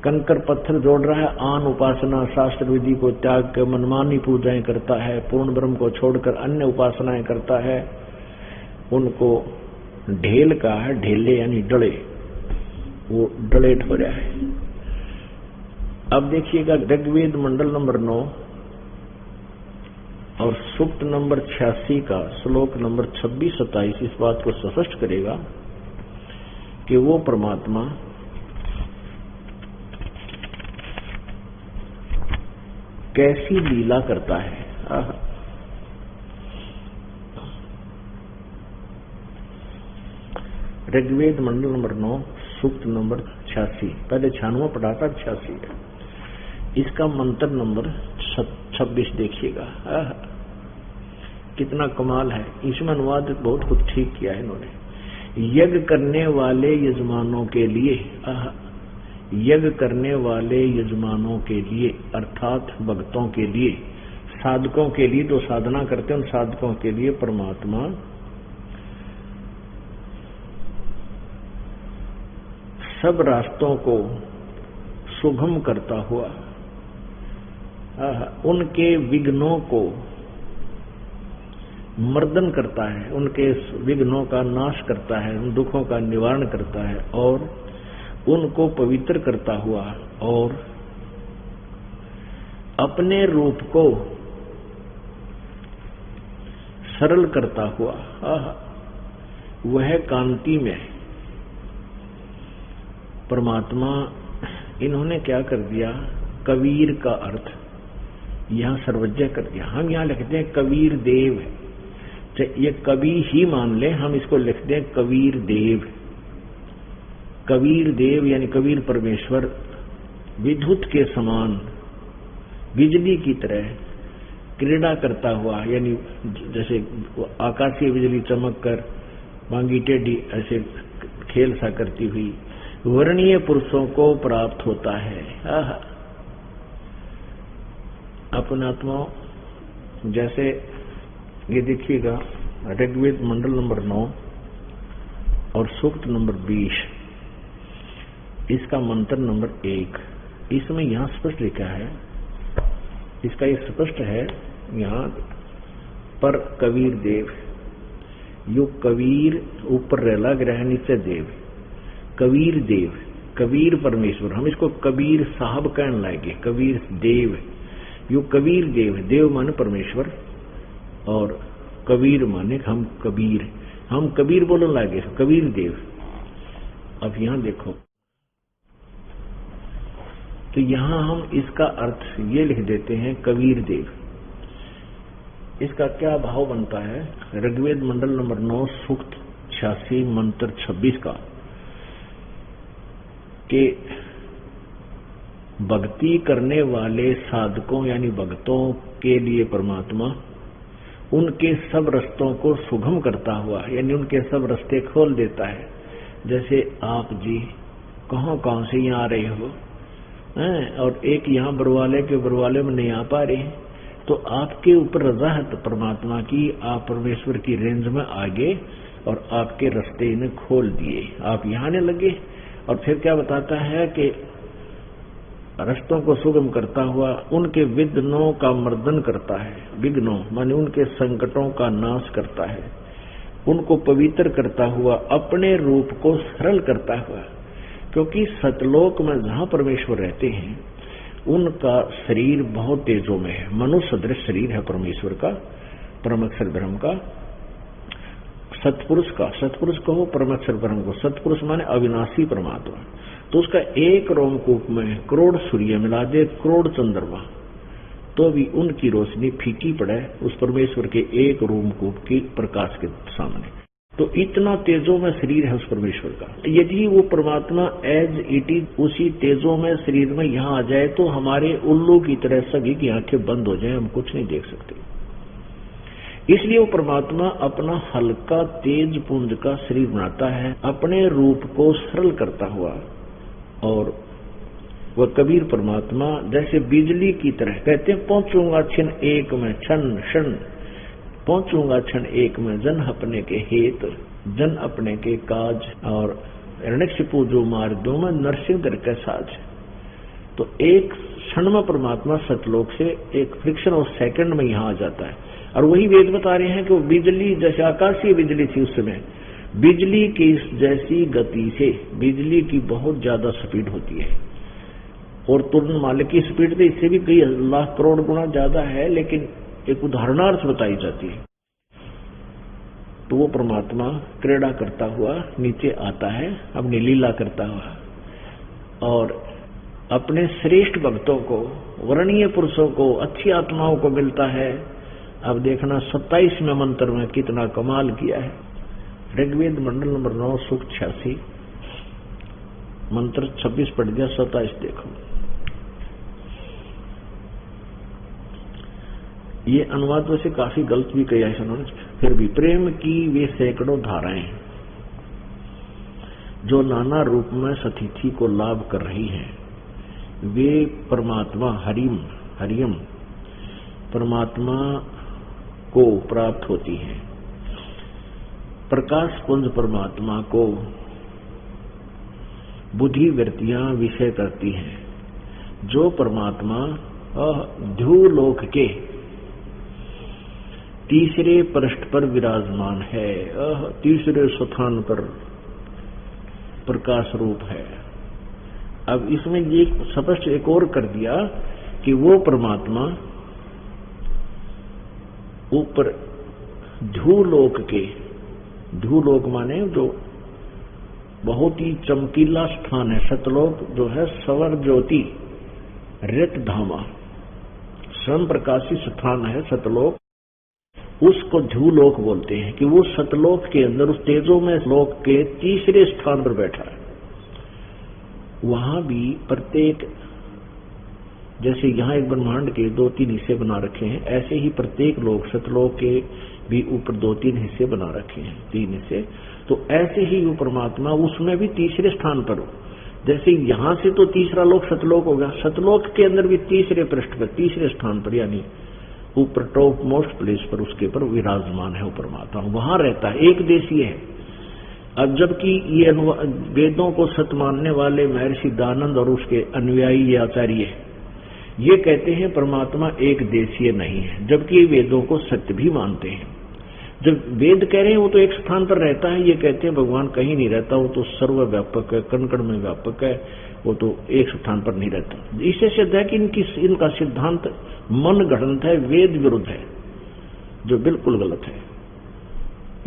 कंकर पत्थर जोड़ रहा है, आन उपासना शास्त्र विधि को त्याग कर मनमानी पूजाएं करता है, पूर्ण ब्रह्म को छोड़कर अन्य उपासनाएं करता है, उनको ढेल का है, ढेले यानी डले, वो डले ढो रहा है। अब देखिएगा ऋग्वेद मंडल नंबर 9 और सूक्त नंबर 86 का श्लोक नंबर 26-27 इस बात को स्पष्ट करेगा कि वो परमात्मा कैसी लीला करता है। ऋग्वेद मंडल नंबर 9 सूक्त नंबर 86, पहले 96 पढ़ा था, 86 है। इसका मंत्र नंबर 26 देखिएगा, कितना कमाल है। इसमें अनुवाद बहुत कुछ ठीक किया है इन्होंने। यज्ञ करने वाले यजमानों के लिए, यज्ञ करने वाले यजमानों के लिए अर्थात भक्तों के लिए, साधकों के लिए जो साधना करते हैं उन साधकों के लिए परमात्मा सब रास्तों को सुगम करता हुआ उनके विघ्नों को मर्दन करता है, उनके विघ्नों का नाश करता है, उन दुखों का निवारण करता है और उनको पवित्र करता हुआ और अपने रूप को सरल करता हुआ वह कांति में परमात्मा इन्होंने क्या कर दिया, कबीर का अर्थ यहां सर्वज्ञ कर दिया। हम यहां लिखते हैं कबीर देव, ये कवि ही मान ले, हम इसको लिखते हैं कबीर देव। कबीर देव यानी कबीर परमेश्वर विद्युत के समान बिजली की तरह क्रीड़ा करता हुआ, यानी जैसे आकाशीय बिजली चमक कर मांगी टेढ़ी ऐसे खेल सा करती हुई वर्णीय पुरुषों को प्राप्त होता है। अपनात्मा जैसे ये देखिएगा ऋग्वेद मंडल नंबर 9 और सूक्त नंबर 20, इसका मंत्र नंबर 1, इसमें यहां स्पष्ट लिखा है, इसका ये स्पष्ट है यहां पर कबीर देव, यो कबीर ऊपर रेला ग्रह नीचे देव, कबीर देव, कबीर परमेश्वर, हम इसको कबीर साहब कहने लाएंगे, कबीर देव, यो कबीर देव, देव माने परमेश्वर और कबीर माने हम कबीर बोलने लगे, कबीर देव। अब यहां देखो तो यहां हम इसका अर्थ ये लिख देते हैं कबीर देव। इसका क्या भाव बनता है, ऋग्वेद मंडल नंबर 9 सूक्त 86 मंत्र 26 का कि भक्ति करने वाले साधकों यानी भक्तों के लिए परमात्मा उनके सब रास्तों को सुगम करता हुआ, यानी उनके सब रास्ते खोल देता है। जैसे आप जी कहां से यहाँ आ रहे हो और एक यहाँ बरवाले के बरवाले में नहीं आ पा रहे, तो आपके ऊपर रजा है तो परमात्मा की, आप परमेश्वर की रेंज में आगे और आपके रास्ते इन्हें खोल दिए, आप यहाँ आने लगे। और फिर क्या बताता है कि रास्तों को सुगम करता हुआ उनके विघ्नों का मर्दन करता है, विघ्नों माने उनके संकटों का नाश करता है, उनको पवित्र करता हुआ अपने रूप को सरल करता हुआ, क्योंकि सतलोक में जहां परमेश्वर रहते हैं उनका शरीर बहुत तेजों में है, मनुष्य सदृश शरीर है परमेश्वर का, परमेश्वर ब्रह्म का, सतपुरुष का, सतपुरुष कहो परमेश्वर ब्रह्म को, सतपुरुष माने अविनाशी परमात्मा, तो उसका एक रोमकूप में करोड़ सूर्य मिला दे, करोड़ चंद्रमा, तो भी उनकी रोशनी फीकी पड़े उस परमेश्वर के एक रोमकूप की प्रकाश के सामने। तो इतना तेजों में शरीर है उस परमेश्वर का। यदि वो परमात्मा एज इट इज उसी तेजों में शरीर में यहाँ आ जाए तो हमारे उल्लू की तरह सभी की आंखें बंद हो जाए, हम कुछ नहीं देख सकते। इसलिए वो परमात्मा अपना हल्का तेज पुंज का शरीर बनाता है, अपने रूप को सरल करता हुआ, और वह कबीर परमात्मा जैसे बिजली की तरह कहते हैं, पहुंचूंगा क्षण एक में, क्षण पहुंचूंगा क्षण एक में, जन अपने के हेत जन अपने के काज, और हिरण्यकशिपु जो मार दो में नरसिंह दर के साज। तो एक क्षण में परमात्मा सतलोक से एक फ्रिक्शन ऑफ सेकंड में यहाँ आ जाता है। और वही वेद बता रहे हैं कि वो बिजली जैसे आकाशीय बिजली थी उस समय, बिजली की जैसी गति से, बिजली की बहुत ज्यादा स्पीड होती है और तुरंत मालिक की स्पीड तो इससे भी कई लाख करोड़ गुना ज्यादा है, लेकिन एक उदाहरणार्थ बताई जाती है। तो वो परमात्मा क्रीड़ा करता हुआ नीचे आता है, अपनी लीला करता हुआ, और अपने श्रेष्ठ भक्तों को, वर्णीय पुरुषों को, अच्छी आत्माओं को मिलता है। अब देखना 27वें मंत्र में कितना कमाल किया है। ऋग्वेद मंडल नंबर 9 सूक्त 86 मंत्र 26 पढ़ दिया, 27 देखो। ये अनुवाद वैसे काफी गलत भी किया है उन्होंने, फिर भी प्रेम की वे सैकड़ों धाराएं, जो नाना रूप में सतिथि को लाभ कर रही हैं, वे परमात्मा हरियम परमात्मा को प्राप्त होती हैं। प्रकाश पुंज परमात्मा को बुद्धि वृत्तियां विषय करती हैं। जो परमात्मा ध्रुवलोक के तीसरे पृष्ठ पर विराजमान है, तीसरे स्थान पर प्रकाश रूप है। अब इसमें ये स्पष्ट एक और कर दिया कि वो परमात्मा ऊपर ध्रुवलोक के, ध्रुवलोक माने जो बहुत ही चमकीला स्थान है, सतलोक जो है सवर ज्योति रित धामा स्वयं प्रकाशित स्थान है सतलोक, उसको ध्रुवलोक बोलते हैं कि वो सतलोक के अंदर उस तेजो में लोक के तीसरे स्थान पर बैठा है। वहां भी प्रत्येक, जैसे यहाँ एक ब्रह्मांड के 2-3 हिस्से बना रखे हैं, ऐसे ही प्रत्येक लोक सतलोक के भी ऊपर 2-3 हिस्से बना रखे हैं, 3 हिस्से। तो ऐसे ही वो परमात्मा उसमें भी तीसरे स्थान पर हो। जैसे यहां से तो तीसरा लोक सतलोक हो गया, सतलोक के अंदर भी तीसरे पृष्ठ पर, तीसरे स्थान पर, यानी ऊपर टॉप मोस्ट प्लेस पर उसके पर विराजमान है वो परमात्मा, वहां रहता है, एक देशीय है। अब जबकि ये वेदों को सत्य मानने वाले महर्षि दानंद और उसके अनुयायी आचार्य ये कहते हैं परमात्मा एक देशीय नहीं है, जबकि वेदों को सत्य भी मानते हैं। जब वेद कह रहे हैं वो तो एक स्थान पर रहता है, ये कहते हैं भगवान कहीं नहीं रहता, वो तो सर्वव्यापक है, कण-कण में व्यापक है, वो तो एक स्थान पर नहीं रहता। इससे सिद्ध है कि इनका सिद्धांत मन गढ़ंत है, वेद विरुद्ध है, जो बिल्कुल गलत है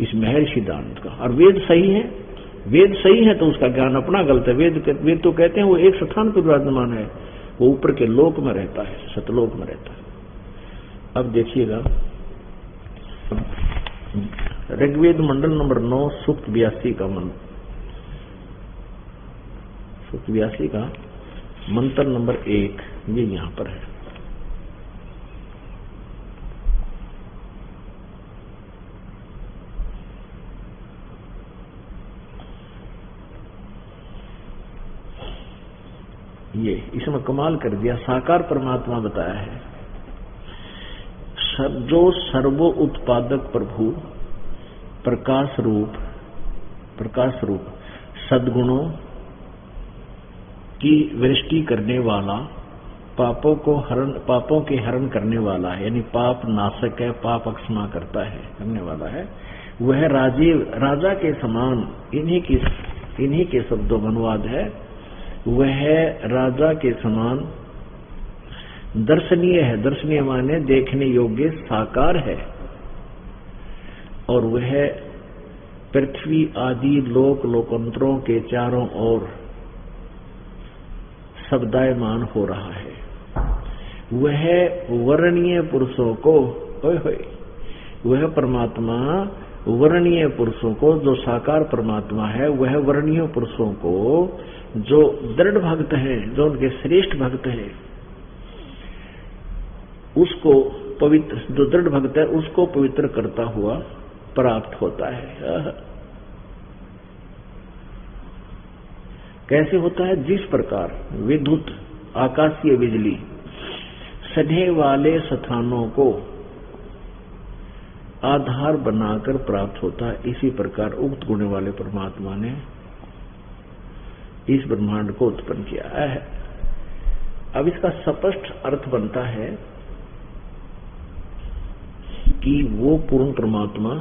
इस महर्षि दानंद का। और वेद सही है, वेद सही है तो उसका ज्ञान अपना गलत है। वेद तो कहते हैं वो एक स्थान पर विराजमान है, वो ऊपर के लोक में रहता है, सतलोक में रहता है। अब देखिएगा ऋग्वेद मंडल नंबर 9 सूक्त 82 का सूक्त 82 का मंत्र नंबर 1 ये यहां पर है। ये इसमें कमाल कर दिया, साकार परमात्मा बताया है। जो सर्वो उत्पादक प्रभु प्रकाश रूप सद्गुणों की वृष्टि करने वाला, पापों के हरण करने वाला है, यानी पाप नाशक है, पाप अक्षमा करता है, करने वाला है। वह राजा के समान, इन्हीं के शब्दों में अनुवाद है, वह राजा के समान दर्शनीय है। दर्शनीय माने देखने योग्य, साकार है। और वह पृथ्वी आदि लोकांतरों के चारों ओर शब्दायमान हो रहा है। वह वर्णीय पुरुषों को, वह परमात्मा वर्णीय पुरुषों को, जो साकार परमात्मा है, वह वर्णीय पुरुषों को, जो दृढ़ भक्त हैं, जो उनके श्रेष्ठ भक्त हैं, उसको पवित्र, जो दृढ़ भक्त है उसको पवित्र करता हुआ प्राप्त होता है। कैसे होता है? जिस प्रकार विद्युत आकाशीय बिजली सधे वाले स्थानों को आधार बनाकर प्राप्त होता है, इसी प्रकार उक्त गुण वाले परमात्मा ने इस ब्रह्मांड को उत्पन्न किया है। अब इसका स्पष्ट अर्थ बनता है कि वो पूर्ण परमात्मा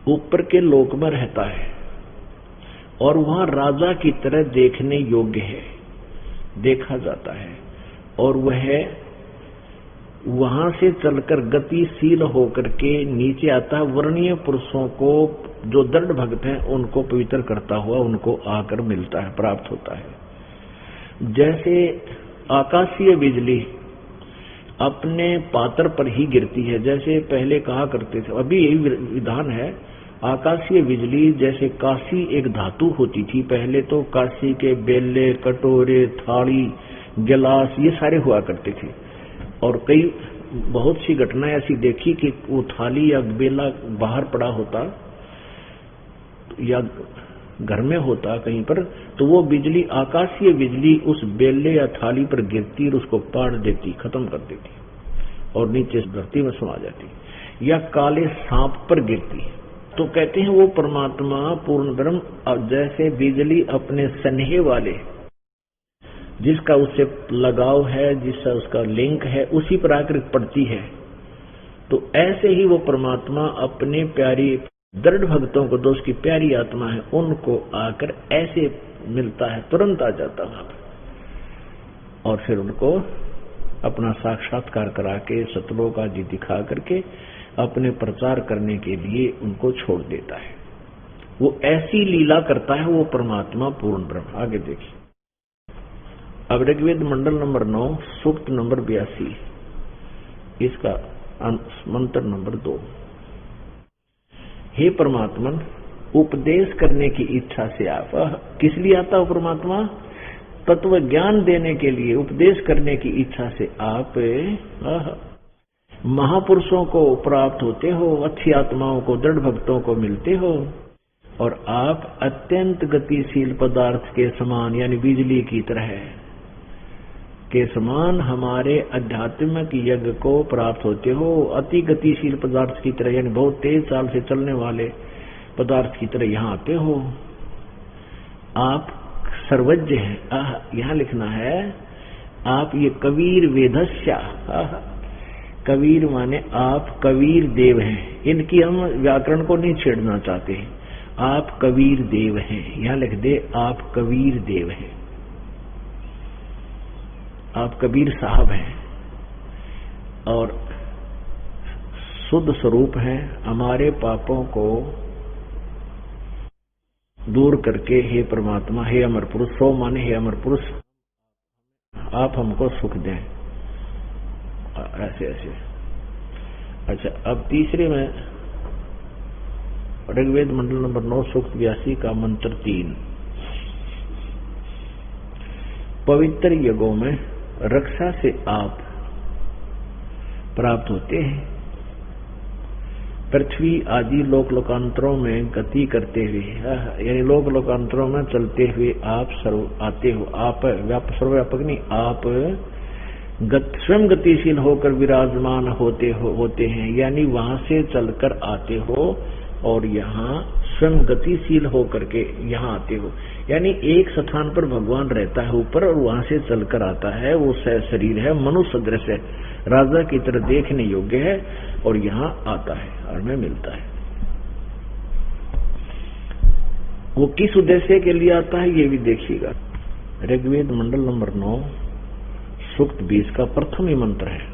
ऊपर के लोक में रहता है और वहां राजा की तरह देखने योग्य है, देखा जाता है, और वह वहां से चलकर गतिशील होकर के नीचे आता है, वर्णीय पुरुषों को, जो दृढ़ भक्त हैं, उनको पवित्र करता हुआ उनको आकर मिलता है, प्राप्त होता है। जैसे आकाशीय बिजली अपने पात्र पर ही गिरती है, जैसे पहले कहा करते थे, अभी यही विधान है। आकाशीय बिजली, जैसे कांसी एक धातु होती थी पहले, तो कांसी के बेले, कटोरे, थाली, गिलास ये सारे हुआ करते थे। और कई बहुत सी घटनाएं ऐसी देखी कि वो थाली या बेला बाहर पड़ा होता या घर में होता कहीं पर, तो वो बिजली, आकाशीय बिजली उस बेले या थाली पर गिरती और उसको पाड़ देती, खत्म कर देती और नीचे धरती में समा जाती, या काले सांप पर गिरती। तो कहते हैं वो परमात्मा पूर्ण ब्रह्म जैसे बिजली अपने स्नेह वाले, जिसका उससे लगाव है, जिसका उसका लिंक है, उसी पर आकर पड़ती है, तो ऐसे ही वो परमात्मा अपने प्यारी दृढ़ भक्तों को, जो उसकी प्यारी आत्मा है, उनको आकर ऐसे मिलता है, तुरंत आ जाता वहां पर, और फिर उनको अपना साक्षात्कार करा के सतलोक आदि दिखा करके अपने प्रचार करने के लिए उनको छोड़ देता है। वो ऐसी लीला करता है वो परमात्मा पूर्ण ब्रह्म। आगे देखिए, अब ऋग्वेद मंडल नंबर 9 सूक्त नंबर 82, इसका मंत्र नंबर 2। हे परमात्मन, उपदेश करने की इच्छा से आप, किस लिए आता हो परमात्मा? तत्व ज्ञान देने के लिए, उपदेश करने की इच्छा से आप महापुरुषों को प्राप्त होते हो, अच्छी आत्माओं को, दृढ़ भक्तों को मिलते हो, और आप अत्यंत गतिशील पदार्थ के समान, यानी बिजली की तरह के समान हमारे आध्यात्मिक यज्ञ को प्राप्त होते हो। अति गतिशील पदार्थ की तरह, यानी बहुत तेज चाल से चलने वाले पदार्थ की तरह यहाँ आते हो। आप सर्वज्ञ हैं। यहाँ लिखना है आप ये कबीर वेदस्या, कबीर माने आप कबीर देव हैं। इनकी हम व्याकरण को नहीं छेड़ना चाहते, आप कबीर देव हैं। यहाँ लिख दे आप कबीर देव हैं, आप कबीर साहब हैं और शुद्ध स्वरूप हैं। हमारे पापों को दूर करके हे परमात्मा, हे अमर पुरुष, सो माने हे अमर पुरुष, आप हमको सुख दें। ऐसे ऐसे। अच्छा, अब तीसरे में ऋग्वेद मंडल नंबर 9 सूक्त 82 का मंत्र 3। पवित्र यज्ञों में रक्षा से आप प्राप्त होते हैं। पृथ्वी आदि लोक लोकांतरों में गति करते हुए, यानी लोक लोकांतरों में चलते हुए आप सर्व आते हो। आप सर्वव्यापक नहीं, आप स्वयं गतिशील होकर विराजमान होते हैं, यानी वहां से चलकर आते हो और यहाँ स्वयं गतिशील होकर के यहाँ आते हो। यानी एक स्थान पर भगवान रहता है ऊपर और वहां से चलकर आता है। वो शरीर है, मनुष्य सदृश है, राजा की तरह देखने योग्य है, और यहाँ आता है और हमें मिलता है। वो किस उद्देश्य के लिए आता है ये भी देखिएगा। ऋग्वेद मंडल नंबर 9 सूक्त 20 का प्रथम ही मंत्र है।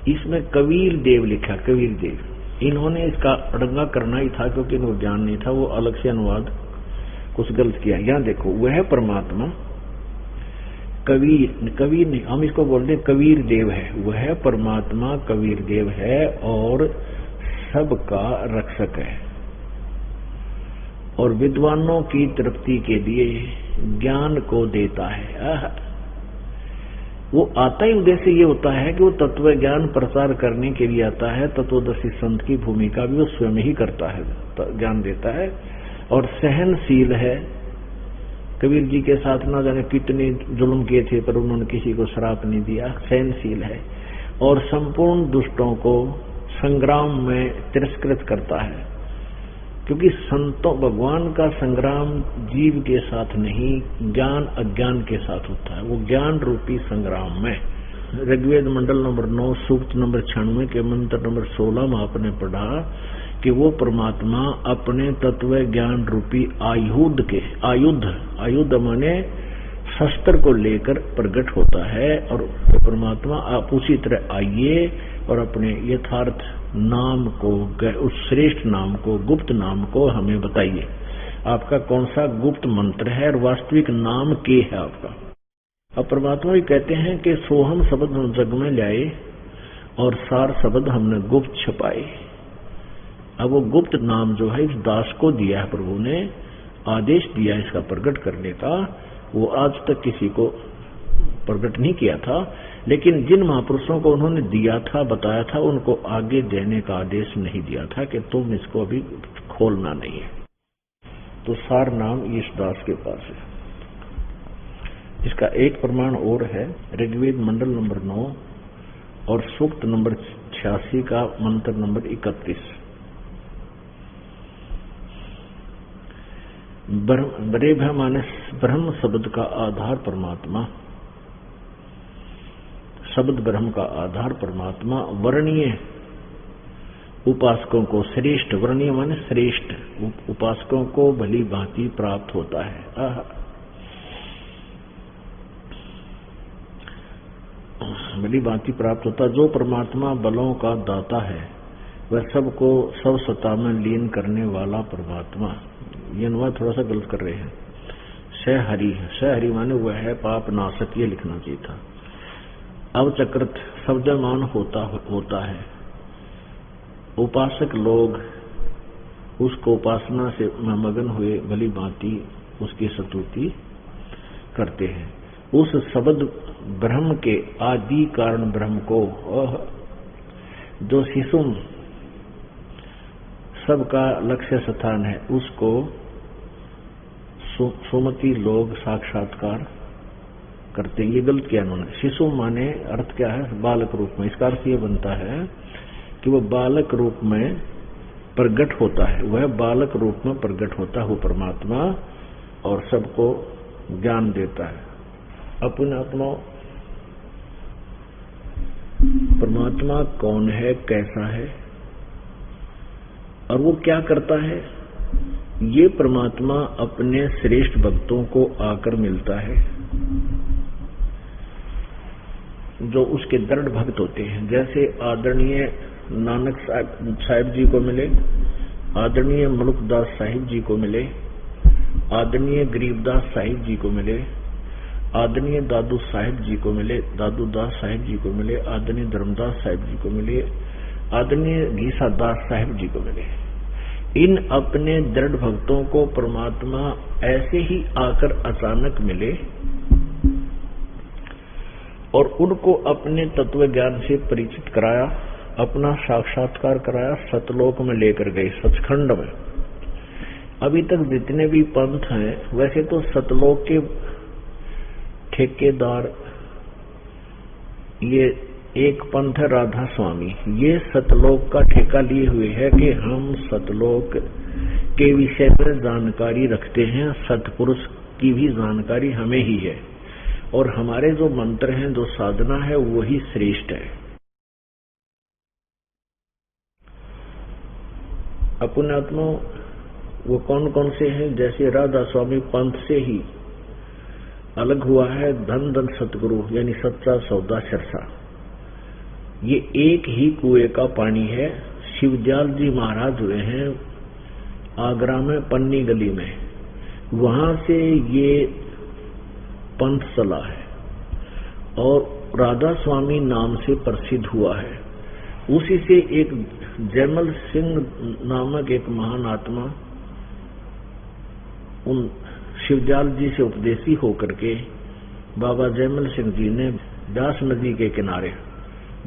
इसमें कबीर देव लिखा, कबीर देव। इन्होंने इसका अड़ंगा करना ही था क्योंकि इनको ज्ञान नहीं था, वो अलग से अनुवाद कुछ गलत किया। यहाँ देखो, वह परमात्मा कबीर नहीं, हम इसको बोलते कबीर देव है। वह परमात्मा कबीर देव है और सबका रक्षक है, और विद्वानों की तृप्ति के लिए ज्ञान को देता है। वो आता ही उद्देश्य ये होता है कि वो तत्व ज्ञान प्रचार करने के लिए आता है। तत्वदर्शी संत की भूमिका भी वो स्वयं ही करता है, ज्ञान देता है, और सहनशील है। कबीर जी के साथ ना जाने कितने जुल्म किए थे, पर उन्होंने किसी को श्राप नहीं दिया। सहनशील है और संपूर्ण दुष्टों को संग्राम में तिरस्कृत करता है, क्योंकि संतों भगवान का संग्राम जीव के साथ नहीं, ज्ञान अज्ञान के साथ होता है। वो ज्ञान रूपी संग्राम में। ऋग्वेद मंडल नंबर 9 सूक्त नंबर 96 के मंत्र नंबर 16 में आपने पढ़ा कि वो परमात्मा अपने तत्व ज्ञान रूपी आयुध माने शस्त्र को लेकर प्रकट होता है। और परमात्मा आप उसी तरह आइए और अपने यथार्थ नाम को, उस श्रेष्ठ नाम को, गुप्त नाम को हमें बताइए। आपका कौन सा गुप्त मंत्र है और वास्तविक नाम के है आपका। अब परमात्मा भी कहते हैं कि सोहम शब्द हम जग में लाए और सार शब्द हमने गुप्त छपाए। अब वो गुप्त नाम जो है इस दास को दिया है, प्रभु ने आदेश दिया इसका प्रकट करने का। वो आज तक किसी को प्रकट नहीं किया था, लेकिन जिन महापुरुषों को उन्होंने दिया था, बताया था, उनको आगे देने का आदेश नहीं दिया था कि तुम इसको अभी खोलना नहीं है। तो सार नाम ईशदास के पास है। इसका एक प्रमाण और है, ऋग्वेद मंडल नंबर 9 और सूक्त नंबर 86 का मंत्र नंबर 31। ब्रह्म माने ब्रह्म शब्द का आधार परमात्मा, शब्द ब्रह्म का आधार परमात्मा वर्णीय उपासकों को श्रेष्ठ, वर्णीय माने श्रेष्ठ उपासकों को भली भांति प्राप्त होता है। भली भांति प्राप्त होता, जो परमात्मा बलों का दाता है, वह सबको सब सत्ता में लीन करने वाला परमात्मा। ये अनुवाद थोड़ा सा गलत कर रहे हैं। सहहरि, सहहरि माने वह है पाप नाशक, ये लिखना चाहिए था। अवचकृत शब्दमान होता है। उपासक लोग उसको उपासना से मगन हुए भली भांति उसकी स्तुति करते हैं। उस शब्द ब्रह्म के आदि कारण ब्रह्म को, जो शिशुम सबका लक्ष्य स्थान है, उसको सुमति लोग साक्षात्कार करते हैं। ये गलत किया उन्होंने। शिशु माने अर्थ क्या है? बालक रूप में। इसका अर्थ ये बनता है कि वह बालक रूप में प्रकट होता है, वह बालक रूप में प्रकट होता है वो परमात्मा, और सबको ज्ञान देता है। अपने आत्मा परमात्मा कौन है, कैसा है और वो क्या करता है, ये परमात्मा अपने श्रेष्ठ भक्तों को आकर मिलता है, जो उसके दृढ़ भक्त होते हैं। जैसे आदरणीय नानक साहिब जी को मिले, आदरणीय मलुकदास साहिब जी को मिले, आदरणीय गरीबदास साहिब जी को मिले, आदरणीय दादू साहिब जी को मिले, दादू दास साहिब जी को मिले, आदरणीय धर्मदास साहिब जी को मिले, आदरणीय घीसा दास साहिब जी को मिले। इन अपने दृढ़ भक्तों को परमात्मा ऐसे ही आकर अचानक मिले और उनको अपने तत्व ज्ञान से परिचित कराया, अपना साक्षात्कार कराया, सतलोक में लेकर गए, सचखंड में। अभी तक जितने भी पंथ हैं, वैसे तो सतलोक के ठेकेदार ये एक पंथ है राधा स्वामी, ये सतलोक का ठेका लिए हुए है कि हम सतलोक के विषय में जानकारी रखते हैं, सतपुरुष की भी जानकारी हमें ही है, और हमारे जो मंत्र हैं, जो साधना है, वही श्रेष्ठ है। अपने आत्मा वो कौन कौन से हैं? जैसे राधा स्वामी पंथ से ही अलग हुआ है धन धन सतगुरु, यानी सच्चा सौदा सिरसा। ये एक ही कुएं का पानी है। शिवदयाल जी महाराज हुए हैं आगरा में पन्नी गली में, वहां से ये पंथ चला है और राधा स्वामी नाम से प्रसिद्ध हुआ है। उसी से एक जयमल सिंह नामक एक महान आत्मा उन शिवदयाल जी से उपदेशी होकर के बाबा जयमल सिंह जी ने व्यास नदी के किनारे,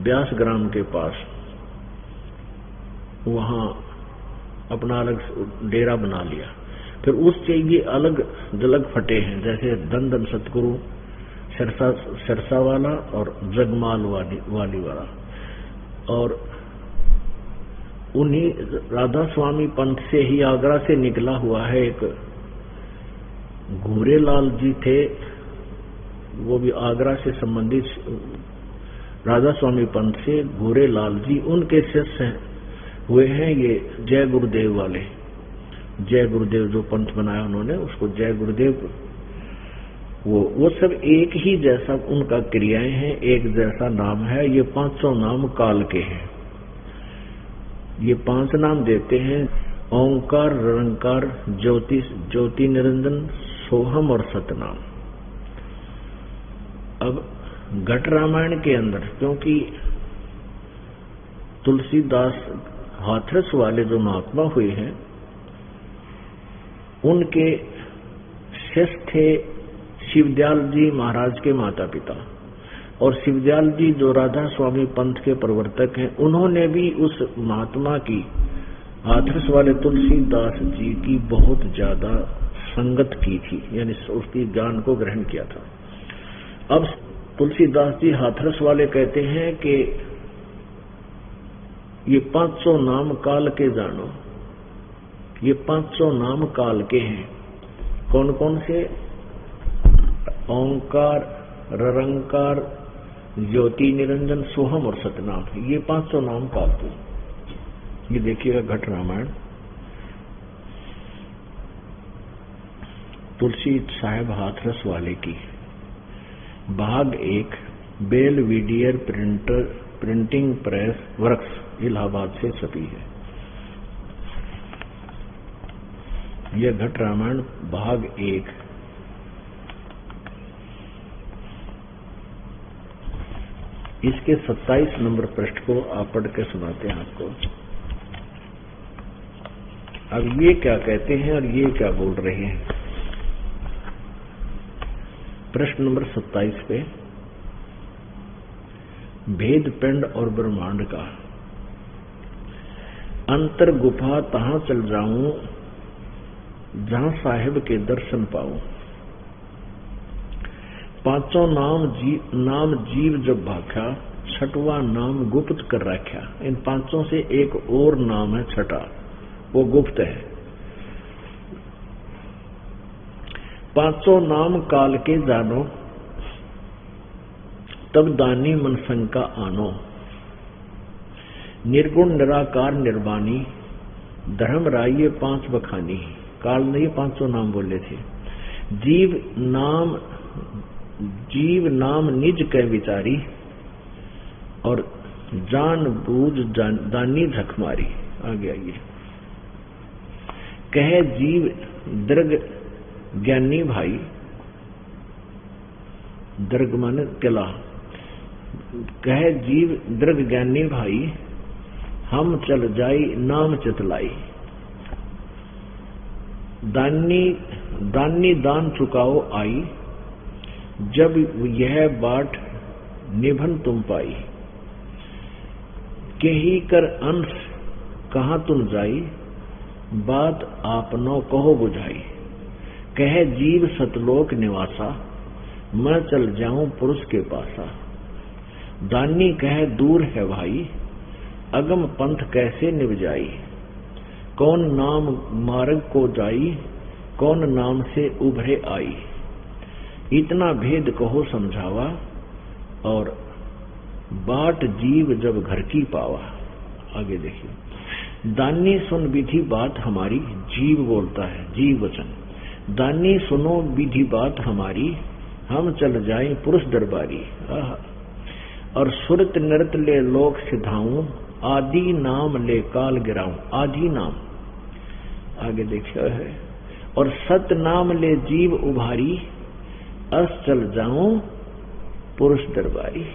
व्यास ग्राम के पास, वहां अपना अलग डेरा बना लिया। फिर उससे ये अलग जलग फटे हैं, जैसे धन धन सतगुरु सिरसा वाला और जगमाल वाली वाला। और उन्हीं राधा स्वामी पंथ से ही आगरा से निकला हुआ है एक घूरेलाल जी थे, वो भी आगरा से संबंधित राधा स्वामी पंथ से घूरेलाल जी, उनके शिष्य हुए हैं ये जय गुरुदेव वाले। जय गुरुदेव जो पंथ बनाया उन्होंने, उसको जय गुरुदेव, वो सब एक ही जैसा उनका क्रियाएं हैं, एक जैसा नाम है। ये 500 नाम काल के हैं। ये 5 नाम देते हैं: ओंकार, निरंकार, ज्योति, ज्योति निरंजन, सोहम और सतनाम। अब घट रामायण के अंदर, क्योंकि तुलसीदास हाथरस वाले जो महात्मा हुए हैं, उनके शिष्य थे शिवदयाल जी महाराज के माता पिता। और शिवदयाल जी जो राधा स्वामी पंथ के प्रवर्तक हैं, उन्होंने भी उस महात्मा की, हाथरस वाले तुलसीदास जी की बहुत ज्यादा संगत की थी, यानी उसकी ज्ञान को ग्रहण किया था। अब तुलसीदास जी हाथरस वाले कहते हैं कि ये 500 नाम काल के जानो, ये 500 नाम काल के हैं। कौन कौन से? ओंकार, ररंकार, ज्योति निरंजन, सोहम और सतनाम, ये 500 नाम काल के। ये देखिएगा घट रामायण, तुलसी साहेब हाथरस वाले की, भाग 1, Belvedere printing press works, Allahabad से छपी है। यह घट रामायण भाग 1, इसके 27 नंबर पृष्ठ को आप पढ़ के सुनाते हैं आपको। अब ये क्या कहते हैं और ये क्या बोल रहे हैं? प्रश्न नंबर 27 पे, भेद पिंड और ब्रह्मांड का, अंतर गुफा तहां चल जाऊं जहां साहिब के दर्शन पाऊं। 500 नाम जीव जब भाख्या, 6वां नाम गुप्त कर रखा। इन 500 से एक और नाम है 6, वो गुप्त है। 500 नाम काल के जानो, तब दानी मन शंका आनो। निर्गुण निराकार निर्वाणी, धर्म राय 5 बखानी। काल ने 500 नाम बोले थे। जीव नाम निज के विचारी, और जान बूझ दानी झक मारी। आगे आइए, कहे जीव दृग ज्ञानी भाई, दृग माने किला, कहे जीव दृग ज्ञानी भाई, हम चल जाई नाम चितलाई। दानी दान चुकाओ आई, जब यह बाट निभन तुम पाई। केही कर अंश कहाँ तुम जाई, बात आपनो कहो बुझाई। कहे जीव सतलोक निवासा, मैं चल जाऊं पुरुष के पासा। दानी कहे दूर है भाई, अगम पंथ कैसे निभ जाई। कौन नाम मार्ग को जाई, कौन नाम से उभरे आई। इतना भेद कहो समझावा, और बाट जीव जब घर की पावा। आगे देखिए, दानी सुन विधि बात हमारी, जीव बोलता है, जीव वचन। दानी सुनो विधि बात हमारी, हम चल जाएं पुरुष दरबारी। और सुरत नृत ले लोक सिधाऊं, आदि नाम ले काल गिराऊं। आदि नाम आगे देखिए है, और सत नाम ले जीव उभारी, अस चल जाऊं पुरुष दरबारी।